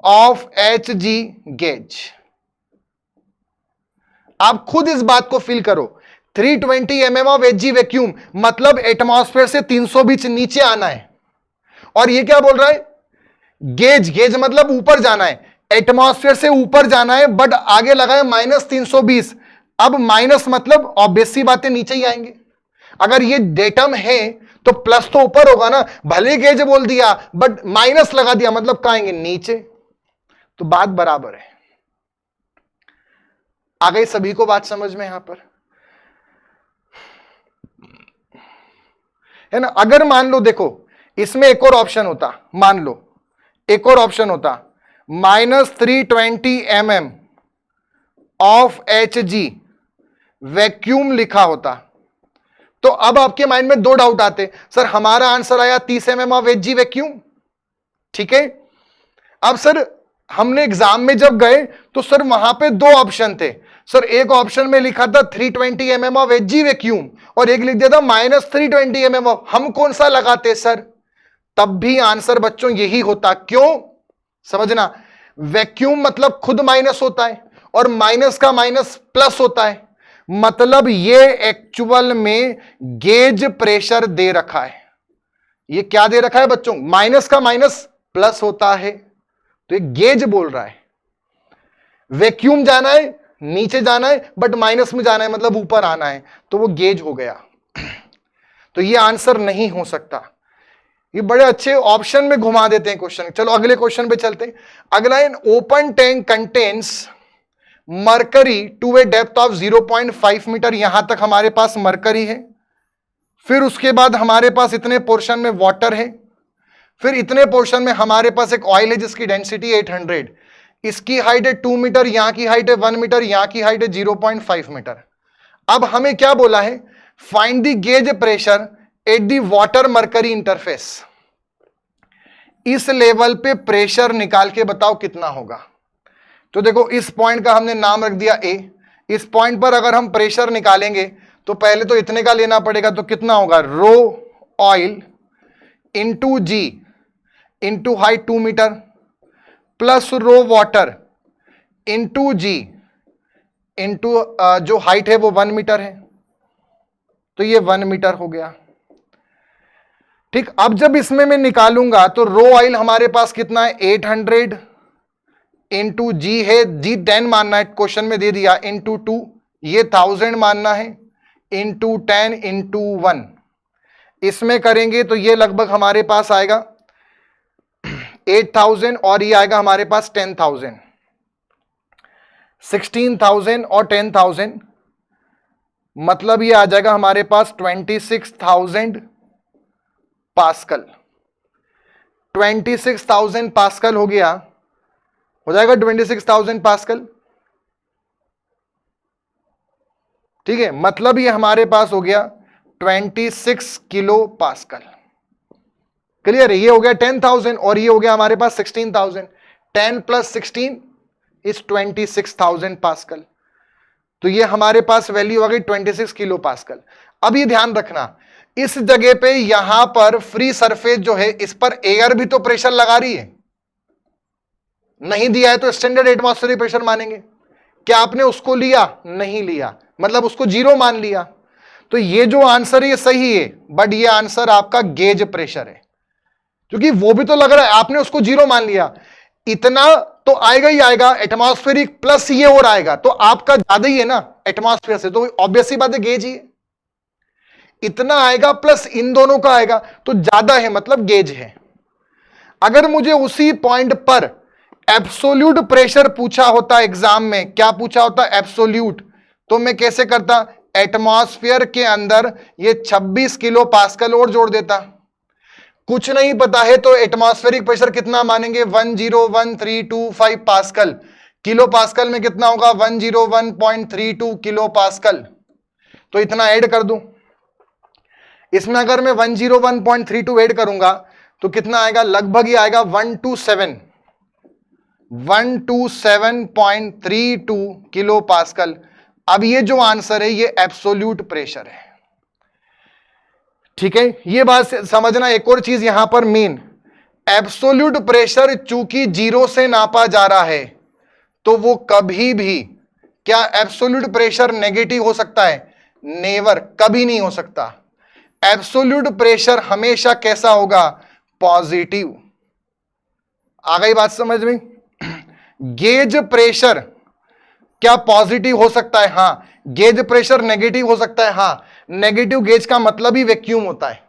Speaker 1: ऑफ Hg गेज। आप खुद इस बात को फील करो, 320 mm ऑफ Hg वैक्यूम मतलब एटमॉस्फेयर से 300 बीच नीचे आना है, और ये क्या बोल रहा है, गेज, गेज मतलब ऊपर जाना है, एटमॉस्फेयर से ऊपर जाना है, बट आगे लगा है -320। अब माइनस मतलब ऑब्वियस सी बातें नीचे ही आएंगे। अगर ये डेटम है तो प्लस तो ऊपर होगा ना, भले गेज बोल दिया बट माइनस लगा दिया मतलब कहां आएंगे, नीचे। तो बात बराबर है। आ गई सभी को बात समझ में यहां पर, है ना। अगर मान लो देखो इसमें एक और ऑप्शन होता, मान लो एक और ऑप्शन होता -320 mm ऑफ Hg वैक्यूम लिखा होता, तो अब आपके माइंड में दो डाउट आते, सर हमारा आंसर आया 30 mm ऑफ Hg वैक्यूम, ठीक है। अब सर हमने एग्जाम में जब गए तो सर वहां पे दो ऑप्शन थे, सर एक ऑप्शन में लिखा था 320 mm ऑफ Hg वैक्यूम और एक लिख दिया था -320 mm ऑफ, हम कौन सा लगाते सर, तब भी आंसर बच्चों यही होता। क्यों, समझना, वैक्यूम मतलब खुद माइनस होता है और माइनस का माइनस प्लस होता है, मतलब ये एक्चुअल में गेज प्रेशर दे रखा है। ये क्या दे रखा है बच्चों, माइनस का माइनस प्लस होता है, तो ये गेज बोल रहा है। वैक्यूम जाना है, नीचे जाना है, बट माइनस में जाना है मतलब ऊपर आना है, तो वो गेज हो गया। तो ये आंसर नहीं हो सकता। ये बड़े अच्छे ऑप्शन में घुमा देते हैं क्वेश्चन। चलो अगले क्वेश्चन पे चलते हैं। अगला है, open tank contains mercury to a depth of 0.5 metre. यहां तक हमारे पास मरकरी है, फिर उसके बाद हमारे पास इतने पोर्शन में वाटर है, फिर इतने पोर्शन में हमारे पास एक ऑयल है जिसकी डेंसिटी 800, इसकी हाइट है 2 मीटर, यहां की हाइट है 1 मीटर, यहां की हाइट है 0.5 मीटर। अब हमें क्या बोला है, find the gauge pressure at the water mercury interface. इस लेवल पे प्रेशर निकाल के बताओ कितना होगा। तो देखो इस पॉइंट का हमने नाम रख दिया ए। इस पॉइंट पर अगर हम प्रेशर निकालेंगे तो पहले तो इतने का लेना पड़ेगा, तो कितना होगा, rho oil into g into height 2 metre plus rho water into g into जो हाइट है वो 1 मीटर है, तो ये 1 मीटर हो गया। ठीक, अब जब इसमें मैं निकालूंगा तो रो ऑयल हमारे पास कितना है, 800 इंटू जी है, जी 10 मानना है, क्वेश्चन में दे दिया, इंटू 2, ये 1000 मानना है, इंटू 10 इंटू 1, इसमें करेंगे तो ये लगभग हमारे पास आएगा 8000 और ये आएगा हमारे पास 10,000, 16,000 और 10,000, मतलब ये आ जाएगा हमारे पास 26,000 पास्कल। 26,000 पास्कल हो गया, हो जाएगा 26,000 पास्कल, ठीक है, मतलब ये हमारे पास हो गया 26 किलो पास्कल। क्लियर है, ये हो गया 10,000 और ये हो गया हमारे पास 16,000, 10 प्लस 16 इज 26,000 पास्कल, तो ये हमारे पास वैल्यू आ गई 26 किलो पास्कल। अब ये ध्यान रखना, इस जगह पे यहां पर फ्री सरफेस जो है इस पर एयर भी तो प्रेशर लगा रही है, नहीं दिया है तो स्टैंडर्ड एटमॉस्फेरिक प्रेशर मानेंगे। क्या आपने उसको लिया? नहीं लिया, मतलब उसको जीरो मान लिया, तो ये जो आंसर है ये सही है, बट ये आंसर आपका गेज प्रेशर है, क्योंकि वो भी तो लग रहा है, आपने उसको जीरो मान लिया, इतना तो आएगा ही आएगा, एटमॉस्फेरिक प्लस ये और आएगा, तो आपका ज्यादा ही है ना एटमॉस्फेयर से, तो ऑब्वियस ही बात है गेज ही है, इतना आएगा प्लस इन दोनों का आएगा तो ज्यादा है, मतलब गेज है। अगर मुझे उसी पॉइंट पर एब्सोल्यूट प्रेशर पूछा होता एग्जाम में, क्या पूछा होता एब्सोल्यूट, तो मैं कैसे करता, एटमॉस्फेयर के अंदर ये 26 किलो पास्कल और जोड़ देता। कुछ नहीं पता है तो एटमॉस्फेरिक प्रेशर कितना मानेंगे, 101.325 पास्कल, किलो पास्कल में कितना होगा 101.32 किलो पास्कल, तो इतना ऐड कर दूं, इसमें अगर मैं 101.32 ऐड करूंगा तो कितना आएगा, लगभग ही आएगा 127.32 किलो पास्कल। अब ये जो आंसर है ये एब्सोल्यूट प्रेशर है, ठीक है, ये बात समझना। एक और चीज यहां पर मेन, एब्सोल्यूट प्रेशर चूंकि जीरो से नापा जा रहा है तो वो कभी भी, क्या एब्सोल्यूट प्रेशर नेगेटिव हो सकता है? नेवर, कभी नहीं हो सकता। एब्सोल्यूट प्रेशर हमेशा कैसा होगा, पॉजिटिव। आ गई बात समझ में? गेज प्रेशर क्या पॉजिटिव हो सकता है? हां। गेज प्रेशर नेगेटिव हो सकता है? हां। नेगेटिव गेज का मतलब ही वैक्यूम होता है।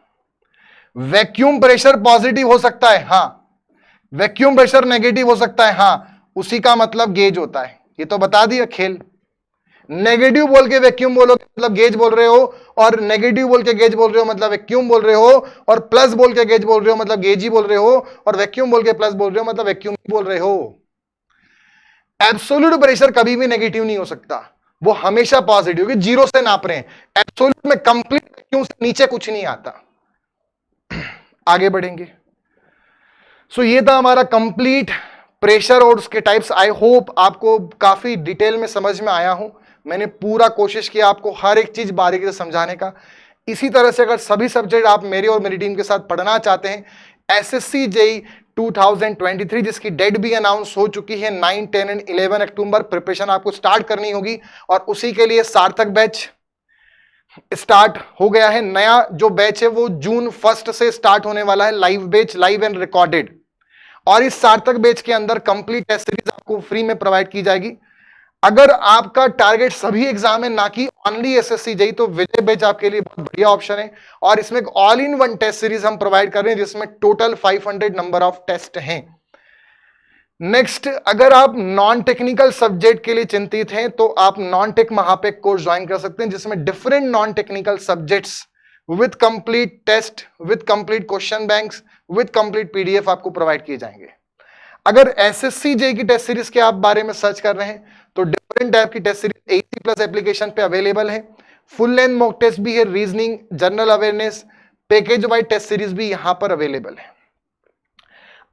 Speaker 1: वैक्यूम प्रेशर पॉजिटिव हो सकता है? हां। वैक्यूम प्रेशर नेगेटिव हो सकता है? हां। उसी का मतलब गेज होता है। ये तो बता दिया खेल। नेगेटिव बोल के वैक्यूम बोलोगे मतलब गेज बोल रहे हो, और नेगेटिव बोल के गेज बोल रहे हो मतलब वैक्यूम बोल रहे हो, और प्लस बोल के गेज बोल रहे हो मतलब गेज ही बोल रहे हो, और वैक्यूम बोल के प्लस बोल रहे हो मतलब वैक्यूम ही बोल रहे हो। एब्सोल्यूट प्रेशर कभी भी नेगेटिव नहीं हो सकता, वो हमेशा पॉजिटिव, क्योंकि जीरो से नाप रहे हैं। एब्सोल्यूट में कंप्लीट वैक्यूम से नीचे कुछ नहीं आता। आगे बढ़ेंगे। सो ये था हमारा कंप्लीट प्रेशर और उसके टाइप्स। आई होप आपको काफी डिटेल में समझ में आया हूं। मैंने पूरा कोशिश किया आपको हर एक चीज बारीकी से समझाने का। इसी तरह से अगर सभी सब्जेक्ट आप मेरे और मेरी टीम के साथ पढ़ना चाहते हैं, एसएससी जेई 2023 जिसकी डेट भी अनाउंस हो चुकी है, 9, 10 एंड 11 अक्टूबर प्रिपरेशन आपको स्टार्ट करनी होगी, और उसी के लिए सार्थक बैच स्टार्ट हो गया है। नया जो बैच है वो जून 1 से स्टार्ट होने वाला है, live batch, live and recorded. और इस सार्थक बैच के अंदर कंप्लीट टेस्ट सीरीज आपको फ्री में प्रोवाइड की जाएगी। अगर आपका टारगेट सभी एग्जाम है, ना कि ओनली एसएससी जेई, तो विजय बैच आपके लिए बहुत बढ़िया ऑप्शन है। और इसमें एक all in one test series हम प्रोवाइड कर रहे हैं जिसमें टोटल 500 नंबर ऑफ टेस्ट हैं। नेक्स्ट, अगर आप नॉन टेक्निकल सब्जेक्ट के लिए चिंतित हैं तो आप नॉन टेक महापेक कोर्स ज्वाइन कर सकते हैं, जिसमें different non technical subjects with complete test, with complete question banks, with complete PDF आपको प्रोवाइड किए जाएंगे। अगर एसएससी जेई की टेस्ट सीरीज के आप बारे में सर्च कर रहे हैं तो डिफरेंट टाइप की test series AC plus application पे अवेलेबल है। फुल लेंथ मॉक टेस्ट भी है, reasoning, general awareness, package wise test series भी यहां पर अवेलेबल है।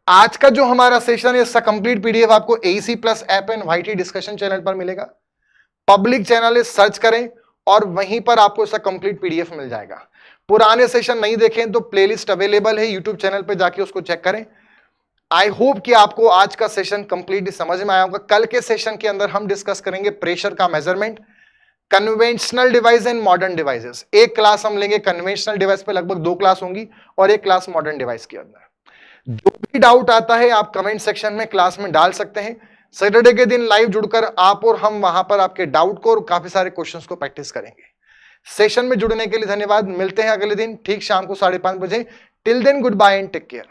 Speaker 1: आज का जो हमारा सेशन है इसका कंप्लीट पीडीएफ आपको AC plus app and YT discussion channel पर मिलेगा। पब्लिक चैनल है, सर्च करें और वहीं पर आपको इसका कंप्लीट पीडीएफ मिल जाएगा। पुराने सेशन नहीं देखें तो प्लेलिस्ट अवेलेबल है यूट्यूब चैनल पे, जाके उसको चेक करें। आई होप कि आपको आज का सेशन कंप्लीटली समझ में आया होगा। कल के सेशन के अंदर हम डिस्कस करेंगे प्रेशर का measurement, conventional device and modern devices. एक क्लास हम लेंगे कन्वेंशनल डिवाइस पे, लगभग 2 क्लास होंगी, और एक क्लास मॉडर्न डिवाइस के अंदर। जो भी डाउट आता है आप कमेंट सेक्शन में क्लास में डाल सकते हैं। सैटरडे के दिन लाइव जुड़कर आप और हम वहां पर आपके डाउट को और काफी सारे क्वेश्चंस को प्रैक्टिस करेंगे। सेशन में जुड़ने के लिए धन्यवाद। मिलते हैं अगले दिन ठीक शाम को 5:30 बजे। Till then good bye and take care.